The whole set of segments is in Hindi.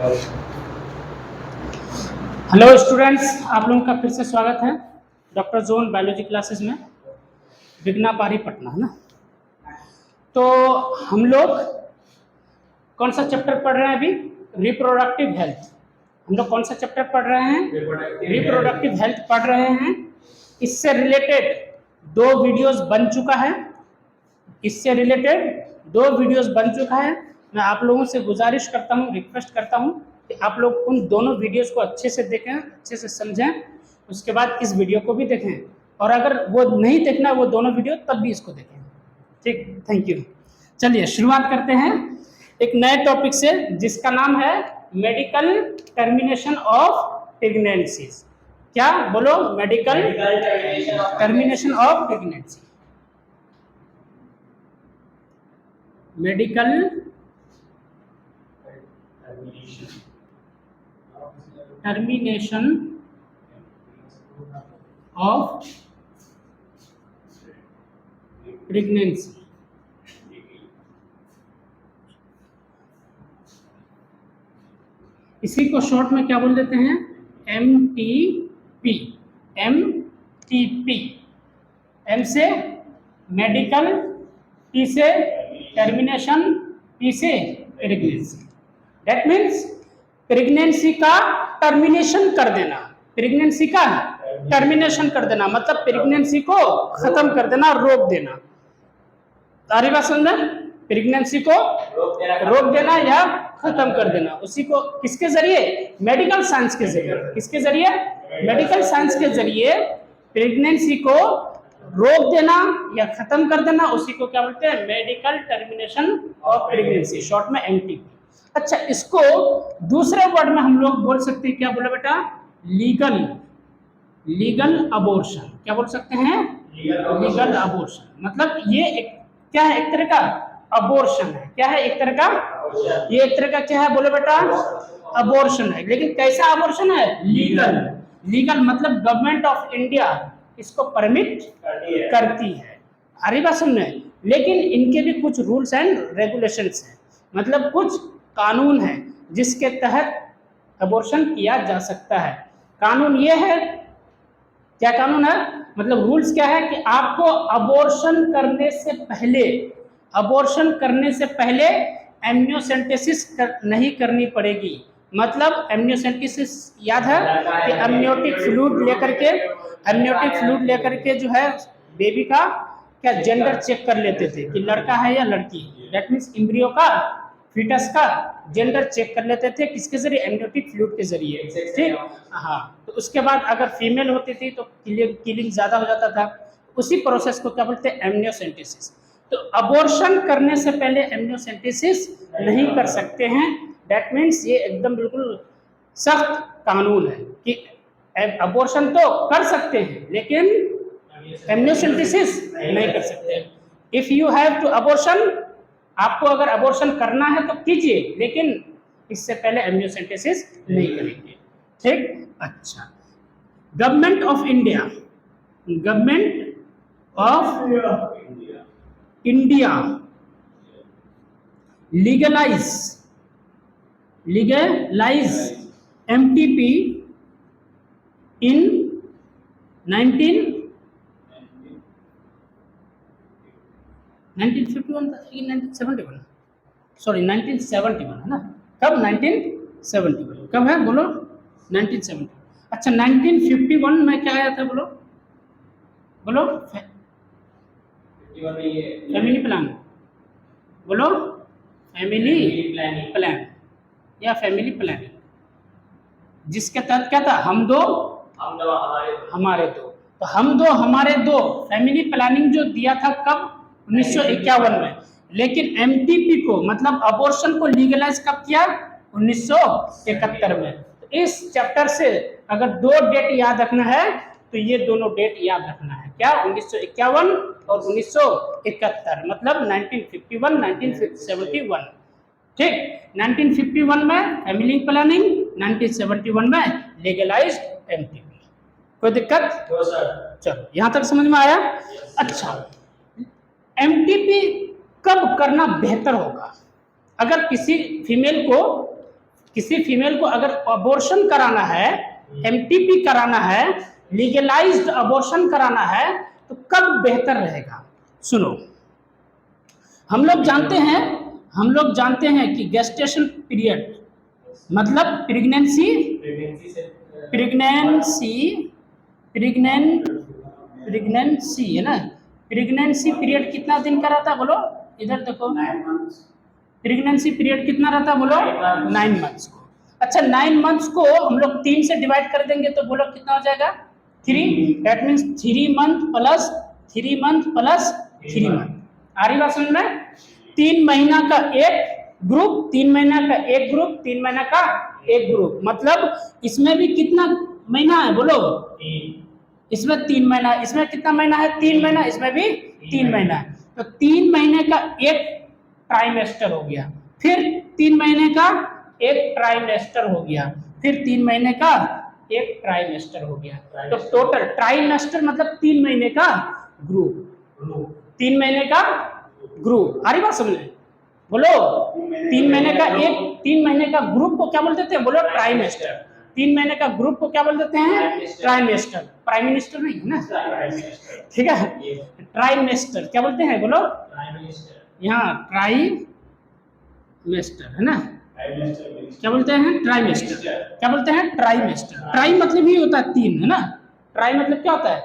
हेलो स्टूडेंट्स, आप लोगों का फिर से स्वागत है डॉक्टर जोन बायोलॉजी क्लासेस में, विघ्ना पारी पटना, है ना। तो हम लोग कौन सा चैप्टर पढ़ रहे हैं अभी? Reproductive health. हम लोग कौन सा चैप्टर पढ़ रहे हैं? रिप्रोडक्टिव हेल्थ पढ़ रहे हैं। इससे रिलेटेड दो वीडियोस बन चुका है। मैं आप लोगों से गुजारिश करता हूँ, रिक्वेस्ट करता हूँ कि आप लोग उन दोनों वीडियोस को अच्छे से देखें, अच्छे से समझें, उसके बाद इस वीडियो को भी देखें, और अगर वो नहीं देखना वो दोनों वीडियो तब भी इसको देखें। ठीक, थैंक यू। चलिए शुरुआत करते हैं एक नए टॉपिक से, जिसका नाम है मेडिकल टर्मिनेशन ऑफ प्रेगनेंसीज। क्या बोलो? Medical termination of pregnancy. Medical termination of pregnancy. इसी को शॉर्ट में क्या बोल देते हैं? MTP। MTP। M से मेडिकल, T से टर्मिनेशन, P से प्रेगनेंसी। दैट मीन्स प्रेगनेंसी का टर्मिनेशन कर देना। प्रेगनेंसी का टर्मिनेशन कर देना मतलब प्रेगनेंसी को खत्म कर देना, रोक देना। सारी बात समझ? प्रेगनेंसी को रोक देना या खत्म कर देना, उसी को किसके जरिए? मेडिकल साइंस के जरिए। किसके जरिए? मेडिकल साइंस के जरिए प्रेगनेंसी को रोक देना या खत्म कर देना, उसी को क्या बोलते हैं? Medical termination of pregnancy, short में MTP। अच्छा, इसको दूसरे वर्ड में हम लोग बोल सकते हैं, क्या बोले बेटा? Legal abortion. क्या बोल सकते हैं? Legal abortion. मतलब ये एक क्या है? एक तरह का अबॉर्शन है। क्या है? एक तरह का, ये एक तरह का क्या है बोले बेटा? अबॉर्शन है। लेकिन कैसा अबॉर्शन है? लीगल मतलब गवर्नमेंट ऑफ इंडिया इसको परमिट करती है। हरी बात सुनने। लेकिन इनके भी कुछ रूल्स एंड रेगुलेशंस हैं, मतलब कुछ कानून है जिसके तहत अबॉर्शन किया जा सकता है। कानून ये है, क्या कानून है? मतलब रूल्स क्या है कि आपको अबॉर्शन करने से पहले एमनियोसेंटेसिस नहीं करनी पड़ेगी। मतलब एमनियोसेंटेसिस याद है कि एमनियोटिक फ्लूइड लेकर के जो है बेबी का क्या जेंडर चेक कर लेते थे कि लड़का है या लड़की। दैट मीन्स एम्ब्रियो का, फीटस का जेंडर चेक कर लेते थे। किसके जरिए? एमनियोटिक फ्लूइड के जरिए। ठीक, हाँ। तो उसके बाद अगर फीमेल होती थी तो किलिंग ज्यादा हो जाता था। उसी प्रोसेस को क्या बोलते हैं? एमनियोसेंटेसिस। तो अबॉर्शन करने से पहले एमनियोसेंटेसिस नहीं कर सकते हैं। दैट मीन्स ये एकदम बिल्कुल सख्त कानून है कि अबॉर्शन तो कर सकते हैं लेकिन एमनियोसेंटेसिस नहीं कर सकते। If you have to abortion, आपको अगर अबॉर्शन करना है तो कीजिए, लेकिन इससे पहले एमनियोसेंटेसिस नहीं करेंगे। ठीक, अच्छा। Government of India legalize MTP in 1971 sorry 1971 है ना। कब? 1971 कब है बोलो? 1970। अच्छा, 1951 में क्या आया था बोलो? Family plan. बोलो, फैमिली प्लान या फैमिली प्लानिंग, जिसके तहत क्या था? हम दो हमारे दो। तो हम दो हमारे दो फैमिली प्लानिंग जो दिया था कब? 1951 में। लेकिन MTP को मतलब अबॉर्शन को लीगलाइज कब किया? 1971 में। तो इस चैप्टर से अगर दो डेट याद रखना है तो ये दोनों डेट याद रखना है। क्या? 1951 और 1971, मतलब 1951 1971। ठीक, 1951 में फैमिली प्लानिंग, 1971 में लीगलाइज्ड MTP। कोई दिक्कत? चलो, यहां तक समझ में आया? अच्छा, MTP कब करना बेहतर होगा? अगर किसी फीमेल को किसी फीमेल को अगर अबॉर्शन कराना है, एमटीपी कराना है, लीगलाइज्ड अबॉर्शन कराना है, तो कब बेहतर रहेगा? सुनो, हम लोग जानते हैं कि गेस्टेशन पीरियड मतलब प्रेगनेंसी है ना। प्रेगनेंसी पीरियड कितना दिन का रहता है बोलो? इधर देखो, प्रेगनेंसी पीरियड कितना रहता है बोलो? 9 मंथ्स को। अच्छा, 9 मंथ्स को हम लोग 3 से डिवाइड कर देंगे तो बोलो कितना हो जाएगा? 3। That means 3 month plus 3 month plus 3 month. आ रही बात समझ में? 3 महीना का एक ग्रुप, 3 महीना का एक ग्रुप, 3 महीना का एक ग्रुप, मतलब इसमें भी कितना महीना है बोलो? इसमें 3 महीना, इसमें कितना महीना है? 3 महीना, इसमें भी 3 महीना है। तो 3 महीने का एक ट्राइमेस्टर हो गया, फिर 3 महीने का एक ट्राइमेस्टर हो गया, फिर 3 महीने का एक ट्राइमेस्टर हो गया। तो टोटल ट्राइमेस्टर मतलब 3 महीने का ग्रुप, 3 महीने का ग्रुप। आ रही बात समझ में? बोलो, 3 महीने का एक 3 महीने का ग्रुप को क्या बोल देते हैं बोलो? ट्राइमेस्टर। 3 महीने का ग्रुप को क्या बोल देते हैं? ट्राइमेस्टर। प्राइम मिनिस्टर नहीं है ना, ठीक है? ट्राइमेस्टर क्या बोलते हैं बोलो? यहाँ ट्राइमेस्टर है ना, क्या बोलते हैं? ट्राइमेस्टर। क्या बोलते हैं? ट्राइमेस्टर। ट्राई मतलब ही होता है 3, है ना? ट्राई मतलब क्या होता है?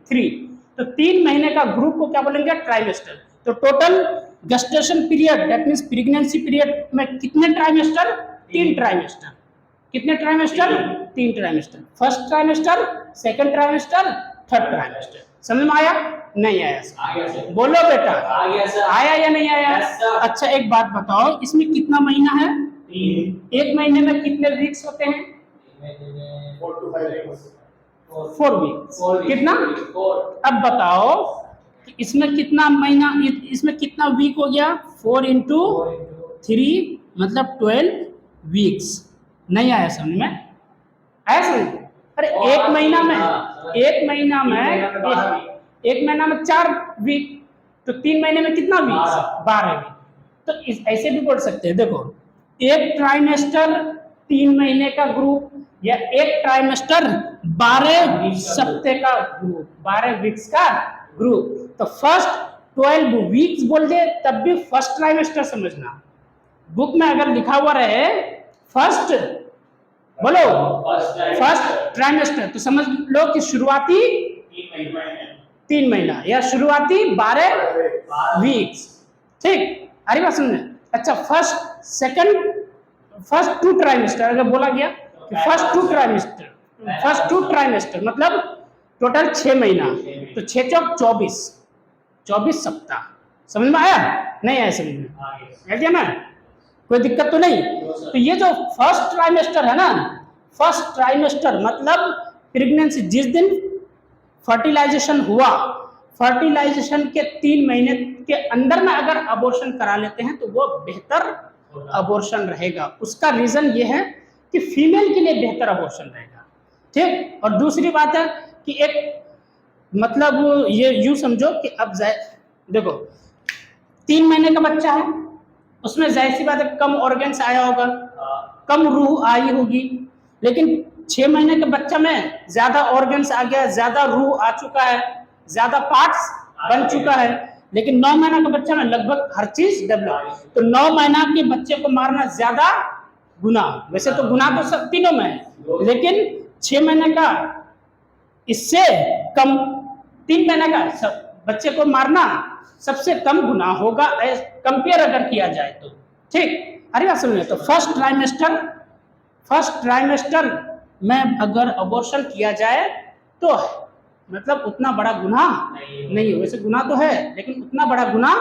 3। तो 3 महीने का ग्रुप को क्या बोलेंगे? ट्राइमेस्टर। तो total gestation period that means pregnancy period में कितने ट्राइमेस्टर? 3 ट्राइमेस्टर। कितने trimester? 3 trimester. First trimester, second trimester, third trimester. समझ में आया? नहीं आया? बोलो बेटा, आया या नहीं आया? अच्छा, एक बात बताओ, इसमें कितना महीना है? 3। एक महीने में कितने वीक्स होते हैं? 4 वीक्स। कितना? अब बताओ कि इसमें कितना महीना, इसमें कितना वीक हो गया? 4 इंटू 3 मतलब 12 वीक्स। नहीं आया समझ में? आया समझ? अरे एक महीना में 4 वीक, तो 3 महीने में कितना वीक? 12 वीक। तो ऐसे भी बोल सकते हैं, देखो, एक ट्राइमेस्टर 3 महीने का ग्रुप, या एक ट्राइमेस्टर 12 सप्ताह का ग्रुप, 12 वीक्स का ग्रुप। तो फर्स्ट 12 वीक्स बोल दे तब भी फर्स्ट ट्राइमेस्टर समझना। बुक में अगर लिखा हुआ रहे फर्स्ट, बोलो फर्स्ट ट्राइमेस्टर, तो समझ लो कि शुरुआती 3 महीना या शुरुआती 12 वीक्स। ठीक, अरे बात समझे? अच्छा, फर्स्ट 2 ट्राइमेस्टर अगर बोला गया कि फर्स्ट 2 ट्राइमेस्टर मतलब टोटल 6 महीना, तो 6 चौक 24 सप्ताह। समझ में आया? नहीं आया समझ में? आ गया ना? कोई दिक्कत तो नहीं? तो ये जो फर्स्ट ट्राइमेस्टर है ना, फर्स्ट ट्राइमेस्टर मतलब प्रेगनेंसी, जिस दिन फर्टिलाइजेशन हुआ, फर्टिलाइजेशन के 3 महीने के अंदर में अगर अबॉर्शन करा लेते हैं तो वो बेहतर अबॉर्शन रहेगा। उसका रीजन ये है कि फीमेल के लिए बेहतर अबॉर्शन रहेगा। ठीक, और दूसरी बात है कि एक मतलब ये यूं समझो कि अब देखो 3 महीने का बच्चा है, उसमें जाहिर सी बात है कम ऑर्गन्स आया होगा, कम रूह आई होगी। लेकिन 6 महीने के बच्चा में ज्यादा ऑर्गन्स आ गया, ज्यादा रूह आ चुका है, ज्यादा पार्ट्स बन चुका है। लेकिन 9 महीना के बच्चा में लगभग हर चीज डेवलप। तो 9 महीना के बच्चे को मारना ज्यादा गुना, वैसे तो गुना तो सब तीनों में है, लेकिन 6 महीने का इससे कम, 3 महीने का बच्चे को मारना सबसे कम गुना होगा कंपेयर अगर किया जाए तो। ठीक, अरे बात समझिए? तो फर्स्ट ट्राइमेस्टर में अगर अबॉर्शन किया जाए तो मतलब उतना बड़ा गुनाह नहीं है। वैसे गुनाह तो है लेकिन उतना बड़ा गुनाह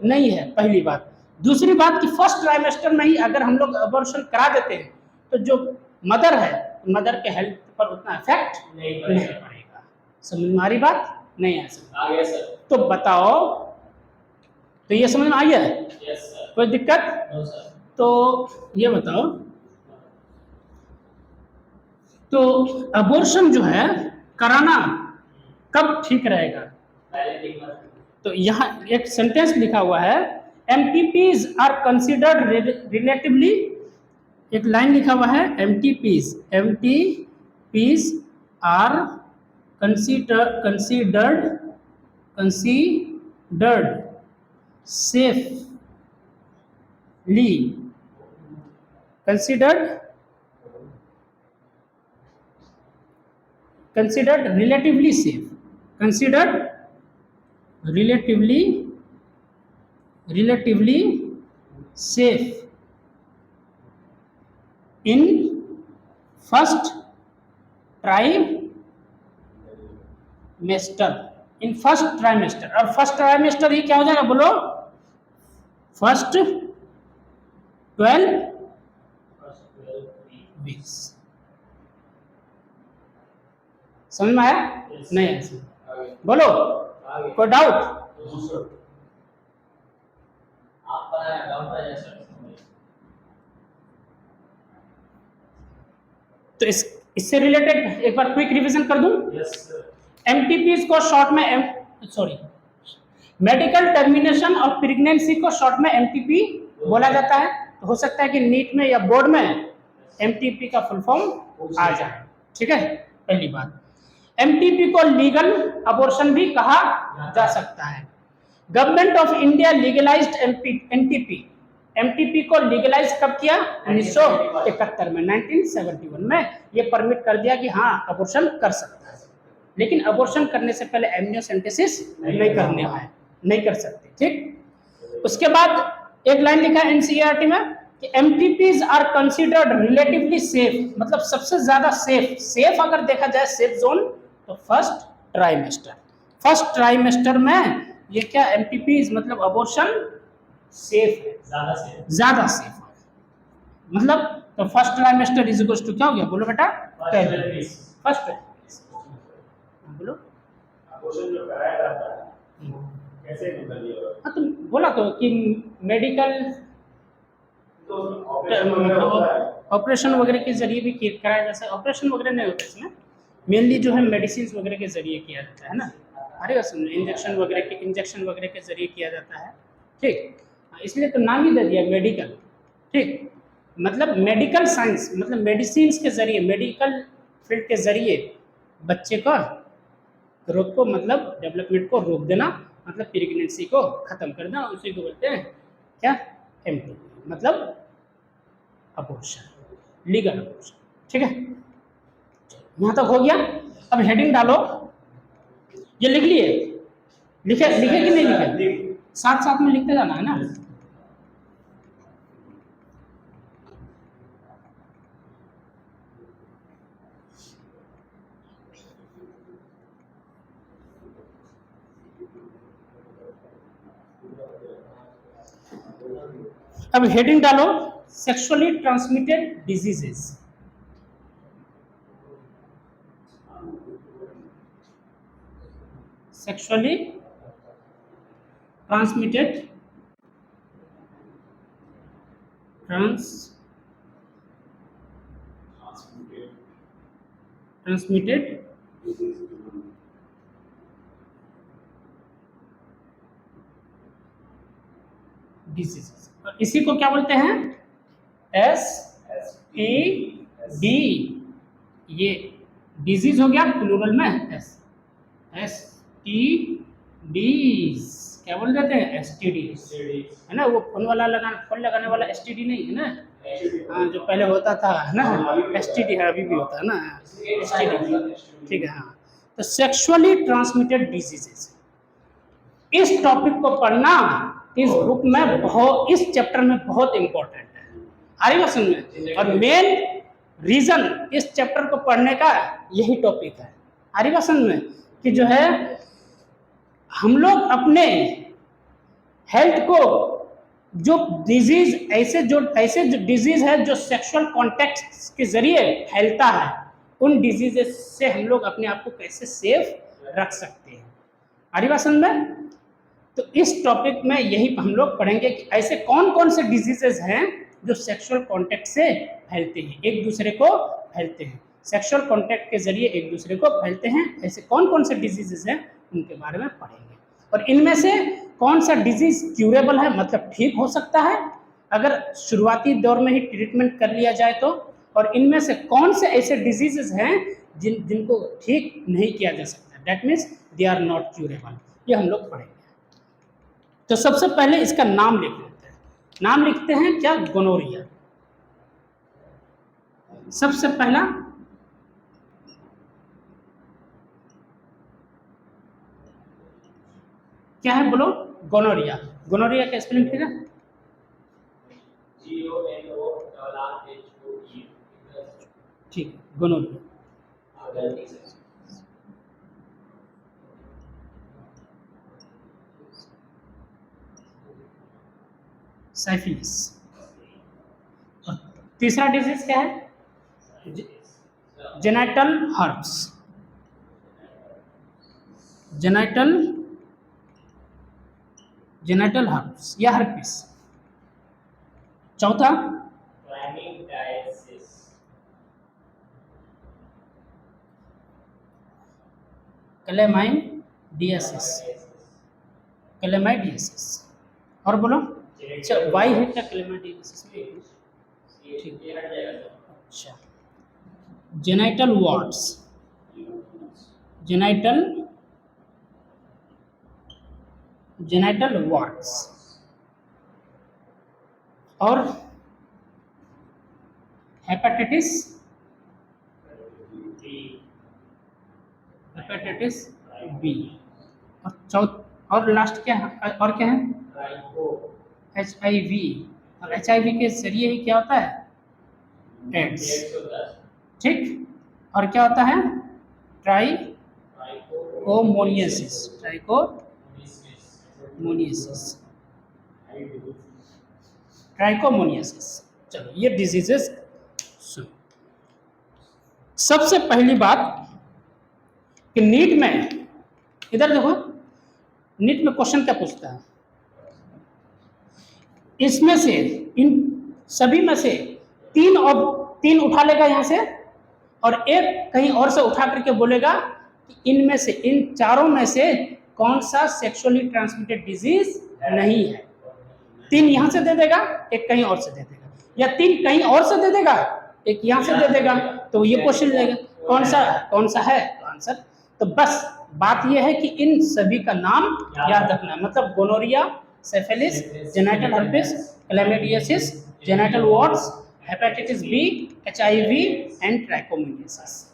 नहीं है, पहली बात। दूसरी बात कि फर्स्ट ट्राइमेस्टर में ही अगर हम लोग अबॉर्शन करा देते हैं तो जो मदर है, मदर के हेल्थ पर उतना इफेक्ट नहीं पड़ेगा। समझ में आ रही बात? नहीं आ गया सर? तो बताओ, तो ये समझ में आई है? Yes sir. कोई दिक्कत? No sir. तो ये बताओ, तो अबॉर्शन जो है कराना कब ठीक रहेगा? तो यहाँ एक सेंटेंस लिखा हुआ है, MTPs आर कंसिडर्ड रिलेटिवली एक लाइन लिखा हुआ है MTPs are considered safely considered relatively safe, considered relatively safe in first trimester, in first trimester. और फर्स्ट ट्राइमेस्टर ये क्या हो जाएगा बोलो, फर्स्ट 12 वीक्स। समझ में आया? नहीं आया? बोलो, कोई डाउट? तो इससे रिलेटेड एक बार क्विक रिवीजन कर दूं। एमटीपीज को शॉर्ट में मेडिकल टर्मिनेशन ऑफ प्रेगनेंसी को शॉर्ट में एमटीपी बोला जाता है। तो हो सकता है कि नीट में या बोर्ड में एमटीपी का फुल फॉर्म आ जाए। ठीक है, पहली बात। एमटीपी को लीगल अबॉर्शन भी कहा जा सकता है। Government of India legalised MTP को लीगलाइज कब किया? 1971 में, 1971 में ये परमिट कर दिया कि हाँ अबॉर्शन कर सकता है, लेकिन अबॉर्शन करने से पहले एमनियोसेंटेसिस नहीं कर सकते। ठीक, उसके बाद एक लाइन लिखा है एनसीईआरटी में कि एमटीपीज आर कंसीडर्ड रिलेटिवली सेफ, मतलब सबसे ज्यादा सेफ अगर देखा जाए सेफ जोन तो फर्स्ट ट्राइमेस्टर में ये क्या एमटीपीज मतलब अबॉर्शन सेफ है, ज्यादा सेफ है। मतलब तो first trimester is equal to क्या हो गया बोलो बेटा? फर्स्ट बोलो अबॉर्शन जो कराया जाता है कैसे निकल दिया? हाँ तो बोला तो कि मेडिकल ऑपरेशन वगैरह के जरिए भी कराया जा सकता है। ऑपरेशन वगैरह नहीं होता इसमें, मेनली जो है मेडिसिन वगैरह के जरिए किया जाता है ना। अरे इंजेक्शन वगैरह के जरिए किया जाता है। ठीक, इसलिए तो नाम ही दे दिया मेडिकल। ठीक, मतलब मेडिकल साइंस मतलब मेडिसिन के जरिए, मेडिकल फील्ड के जरिए बच्चे का ग्रोथ को मतलब डेवलपमेंट को रोक देना, मतलब प्रेगनेंसी को खत्म कर देना, उसी को बोलते हैं क्या? एमटीपी मतलब अबॉर्शन, लीगल अबॉर्शन। ठीक है, यहाँ तक हो गया। अब हेडिंग डालो, ये लिख लिए, लिखे कि नहीं लिखे? साथ में लिखते जाना है ना। अब हेडिंग डालो, sexually transmitted diseases. Sexually transmitted diseases. इसी को क्या बोलते हैं? STD। ये डिजीज हो गया प्लूरल में STDs। क्या बोल देते हैं? STD है ना। वो फोन लगाने वाला STD नहीं है ना। हाँ, जो पहले होता था ना STD है, अभी भी होता है ना STD। ठीक है, हाँ। तो सेक्सुअली ट्रांसमिटेड डिजीजेस, इस टॉपिक को पढ़ना इस बुक में बहुत, इस चैप्टर में बहुत इंपॉर्टेंट है। आ रही बात समझ में? और मेन रीजन इस चैप्टर को पढ़ने का यही टॉपिक है। आ रही बात समझ में? कि जो है हम लोग अपने हेल्थ को जो डिजीज ऐसे जो डिजीज है जो सेक्सुअल कॉन्टैक्ट के जरिए फैलता है, उन डिजीजेस से हम लोग अपने आप को कैसे सेफ रख सकते हैं। आ रही बात समझ में? तो इस टॉपिक में यही हम लोग पढ़ेंगे कि ऐसे कौन कौन से डिजीजेस हैं जो सेक्सुअल कांटेक्ट से फैलते हैं, एक दूसरे को फैलते हैं, सेक्सुअल कांटेक्ट के जरिए एक दूसरे को फैलते हैं। ऐसे कौन कौन से डिजीजेस हैं उनके बारे में पढ़ेंगे। और इनमें से कौन सा डिजीज क्यूरेबल है, मतलब ठीक हो सकता है, अगर शुरुआती दौर में ही ट्रीटमेंट कर लिया जाए तो, और इनमें से कौन से ऐसे डिजीजेस हैं जिनको ठीक नहीं किया जा सकता, that means they are not curable, ये हम लोग पढ़ेंगे। तो सबसे पहले इसका नाम लिख लेते हैं। नाम लिखते हैं क्या? गोनोरिया। सबसे पहला क्या है बोलो? गोनोरिया। गोनोरिया का स्पेलिंग ठीक है? GONORHOE। ठीक है, गोनोरिया। साइफिलिस। और तीसरा डिजीज क्या है? Genital herpes. जेनाइटल हर्प्स या हर्पिस। चौथा क्लेमाइडियासिस। क्लेमाइडियासिस। और बोलो। अच्छा, वाई है क्या क्लेमाइडियासिस? ठीक है। अच्छा, जेनाइटल वार्ड्स। Genital wards. और हेपेटाइटिस बी। और लास्ट क्या है? और क्या है? HIV। और HIV के जरिए ही क्या होता है? एड्स। ठीक। और क्या होता है? ट्राइकोमोनियासिस। ट्राइकोमोनियासिस। चलो, ये डिजीजेस सुनो। सबसे पहली बात कि नीट में, इधर देखो, नीट में क्वेश्चन क्या पूछता है? इसमें से, इन सभी में से तीन उठा लेगा यहाँ से, और एक कहीं और से उठा करके बोलेगा कि इनमें से, इन चारों में से कौन सा सेक्सुअली ट्रांसमिटेड डिजीज नहीं है। 3 यहाँ से दे देगा, एक कहीं और से दे देगा, या 3 कहीं और से दे देगा, एक यहाँ से दे देगा, तो ये क्वेश्चन लेगा कौन सा है तो आंसर। तो बस बात यह है कि इन सभी का नाम याद रखना है। मतलब gonorrhoea, syphilis, genital herpes, chlamydiasis, genital warts, hepatitis B, HIV and trichomoniasis.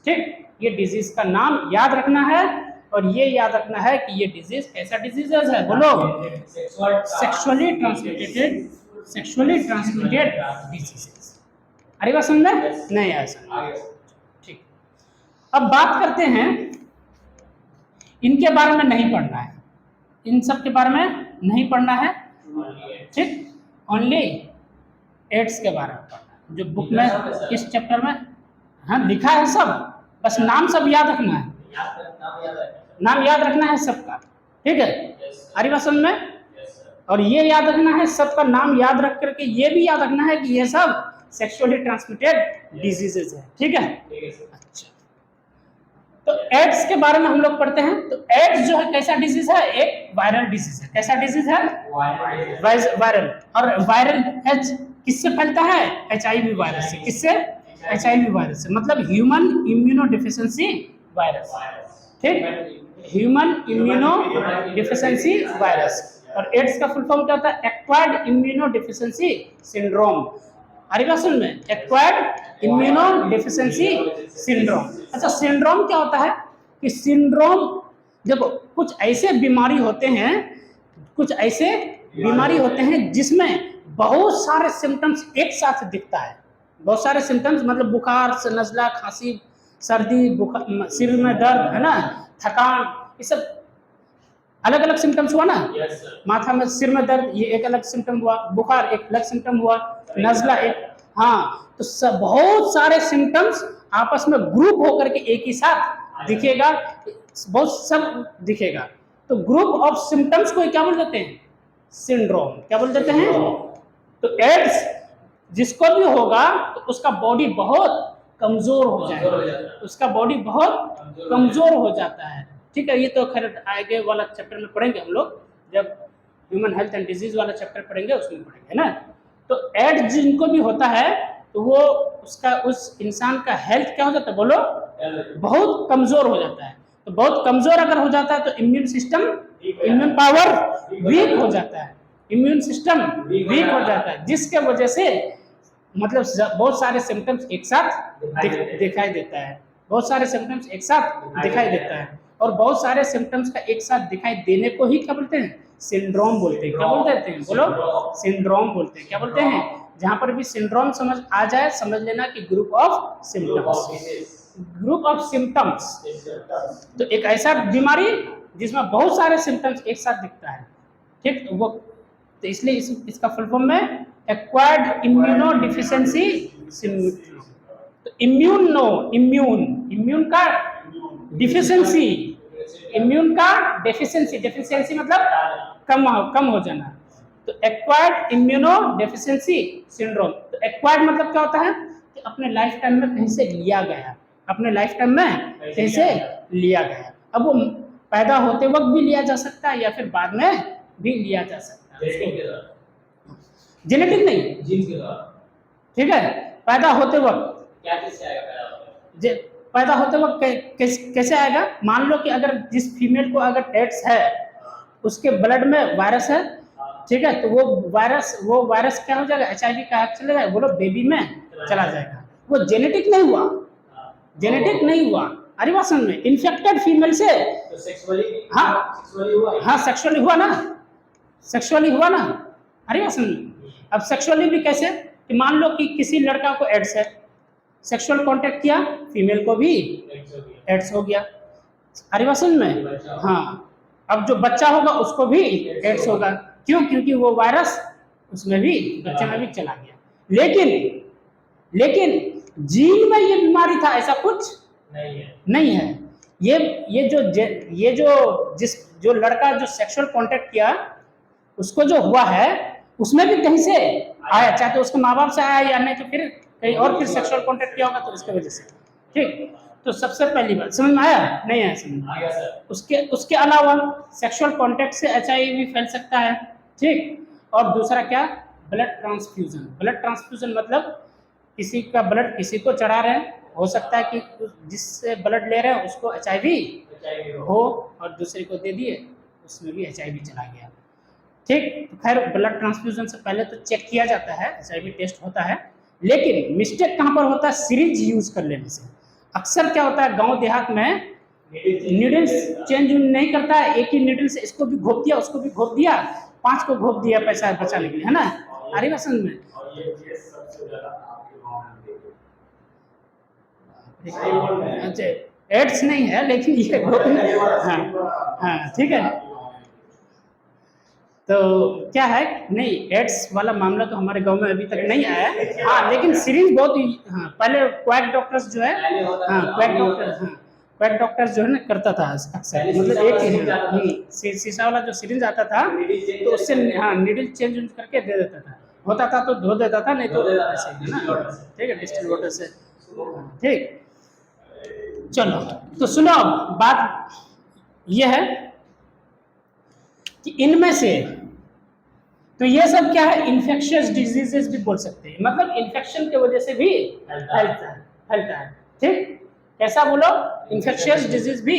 ठीक, ये डिजीज का नाम याद रखना है, और ये याद रखना है कि ये डिजीज कैसा डिजीज है बोलो? Sexually transmitted diseases. अरे बात समझ में नहीं आया सर? ठीक। अब बात करते हैं, इनके बारे में नहीं पढ़ना है, इन सब के बारे में नहीं पढ़ना है। ठीक, ओनली एड्स के बारे में पढ़ना है, जो बुक में इस चैप्टर में हाँ लिखा है सब, बस नाम सब याद रखना है। नाम याद रखना है सबका, ठीक है? अरे बात समझ में? और ये याद रखना है, सबका नाम याद रख करके ये भी याद रखना है कि ये सब सेक्सुअली ट्रांसमिटेड डिजीजेस है। ठीक है? अच्छा, तो एड्स के बारे में हम लोग पढ़ते हैं। तो एड्स जो है कैसा डिजीज है? एक वायरल डिजीज है। कैसा डिजीज है? वायरल। और वायरल एच किससे फैलता है? HIV वायरस से। किससे? HIV वायरस से, मतलब ह्यूमन इम्यूनो डिफिशिएंसी वायरस। ठीक, ह्यूमन इम्यूनो डिफिशिएंसी वायरस। और एड्स का फुल फॉर्म क्या होता है? Acquired immuno deficiency syndrome. अरे बात सुन में, एक्वायर्ड इम्यूनो डिफिशिएंसी सिंड्रोम। अच्छा, सिंड्रोम क्या होता है? कि सिंड्रोम, देखो कुछ ऐसे बीमारी होते हैं जिसमें बहुत सारे सिम्टम्स एक साथ दिखता है। बहुत सारे सिम्टम्स मतलब बुखार, नज़ला, खांसी, सर्दी, बुखार, सिर में दर्द, है ना, थकान, ये सब अलग अलग सिम्टम्स हुआ ना। माथा में, सिर में दर्द, ये एक अलग सिम्टम हुआ, बुखार एक अलग सिम्टम हुआ, नज़ला एक, हाँ, तो सब बहुत सारे सिम्टम्स आपस में ग्रुप होकर के एक ही साथ दिखेगा, बहुत सब दिखेगा। तो ग्रुप ऑफ सिम्टम्स को क्या बोल देते हैं? सिंड्रोम। क्या बोल देते हैं? तो एड्स जिसको भी होगा तो उसका बॉडी बहुत कमजोर हो जाएगा, उसका बॉडी बहुत कमजोर हो जाता है। ठीक है, ये तो खैर आगे वाला चैप्टर में पढ़ेंगे हम लोग, जब ह्यूमन हेल्थ एंड डिजीज वाला चैप्टर पढ़ेंगे उसमें पढ़ेंगे ना। तो एड्स जिनको भी होता है तो वो उसका उस इंसान का हेल्थ क्या हो जाता है बोलो, बहुत कमजोर हो जाता है। तो बहुत कमजोर अगर हो जाता है तो immune system, immune power weak हो जाता है, इम्यून सिस्टम वीक हो जाता है, जिसके वजह से मतलब बहुत सारे सिम्टम्स एक साथ दिखाई देता है, बहुत सारे सिम्टम्स एक साथ दिखाई देता है। और बहुत सारे सिम्टम्स का एक साथ दिखाई देने को ही क्या बोलते हैं, सिंड्रोम बोलते हैं। क्या बोलते हैं बोलो, सिंड्रोम बोलते हैं। क्या बोलते हैं, जहां पर भी सिंड्रोम समझ आ जाए समझ लेना कि group of symptoms, group of symptoms. तो एक ऐसा बीमारी जिसमें बहुत सारे सिम्टम्स एक साथ दिखता है, ठीक, वो तो इसलिए इसका फुल फॉर्म में एक्वायर्ड इम्यूनो डिफिशिएंसी सिंड्रोम। तो इम्यून नो, इम्यून का डिफिशिएंसी, इम्यून का डेफिशिएंसी, डेफिशिएंसी मतलब कम हो जाना। तो एक्वायर्ड इम्यूनो डेफिशिएंसी सिंड्रोम। तो एक्वायर्ड मतलब क्या होता है कि अपने लाइफ टाइम में कहीं से लिया गया, अपने लाइफ टाइम में कहीं से लिया गया। अब वो पैदा होते वक्त भी लिया जा सकता है या फिर बाद में भी लिया जा सकता है, जेनेटिक नहीं, जीन के द्वारा, ठीक है। पैदा होते वक्त क्या कैसे आएगा, पैदा होते वक्त कैसे आएगा, मान लो कि अगर जिस फीमेल को अगर एड्स है उसके ब्लड में वायरस है, ठीक है, तो वो वायरस क्या हो जाएगा, HIV का चला जाएगा, बोलो बेबी में चला जाएगा। वो जेनेटिक नहीं हुआ, जेनेटिक नहीं हुआ, अरे बात समझ में, इन्फेक्टेड फीमेल से तो सेक्सुअली, हाँ सेक्सुअली हुआ ना, सेक्सुअली हुआ ना, अरे बात समझ में। अब सेक्सुअली भी कैसे, कि मान लो कि किसी लड़का को एड्स है, सेक्सुअल कांटेक्ट किया, फीमेल को भी एड्स हो गया, अरे बात समझ में। हाँ, अब जो बच्चा होगा उसको भी एड्स होगा, क्यों, क्योंकि वो वायरस उसमें भी, बच्चे में भी चला गया। लेकिन जीन में ये बीमारी था ऐसा कुछ नहीं है। ये जो लड़का जो सेक्सुअल कांटेक्ट किया उसको जो हुआ है उसमें भी कहीं से आया, चाहे तो उसके माँ बाप से आया या नहीं तो फिर कहीं और फिर सेक्सुअल कांटेक्ट किया होगा तो इसकी वजह से, ठीक। तो सबसे पहली बात समझ में आया, नहीं आया समझ में आया सर। उसके अलावा सेक्सुअल कांटेक्ट से HIV फैल सकता है, ठीक। और दूसरा क्या, ब्लड ट्रांसफ्यूजन। ब्लड ट्रांसफ्यूजन मतलब किसी का ब्लड किसी को चढ़ा रहे हैं, हो सकता है कि जिससे ब्लड ले रहे हैं उसको HIV हो और दूसरे को दे दिए, उसमें भी HIV चला गया, ठीक। तो खैर ब्लड ट्रांसफ्यूजन से पहले तो चेक किया जाता है, HIV टेस्ट होता है, लेकिन मिस्टेक कहाँ पर होता है, सिरिंज यूज कर लेने से। अक्सर क्या होता है गांव देहात में नीडल्स चेंज नहीं करता है, एक ही नीडल से इसको भी घोप दिया उसको भी घोप दिया, 5 को घोप दिया पैसा बचाने के लिए, है ना, अरे वसंत में। अच्छा एड्स नहीं है लेकिन ये हाँ ठीक है। तो क्या है, नहीं एड्स वाला मामला तो हमारे गांव में अभी तक नहीं आया है, हाँ लेकिन सिरिंज बहुत, हाँ पहले क्वैक डॉक्टर्स जो है, हाँ क्वैक डॉक्टर्स जो है ना करता था अक्सर, मतलब एक ही शीशा वाला जो सिरिंज आता था तो उससे हाँ नीडल चेंज करके दे देता था, होता था तो धो देता था, नहीं तो ऐसे है ना, ठीक है, डिस्टिल वाटर से, ठीक। चलो तो सुनो, बात यह है कि इनमें से तो ये सब क्या है, इन्फेक्शियस डिजीजेस भी बोल सकते हैं, मतलब इन्फेक्शन की वजह से भी फैलता है, ठीक। कैसा बोलो, इन्फेक्शियस डिजीज भी,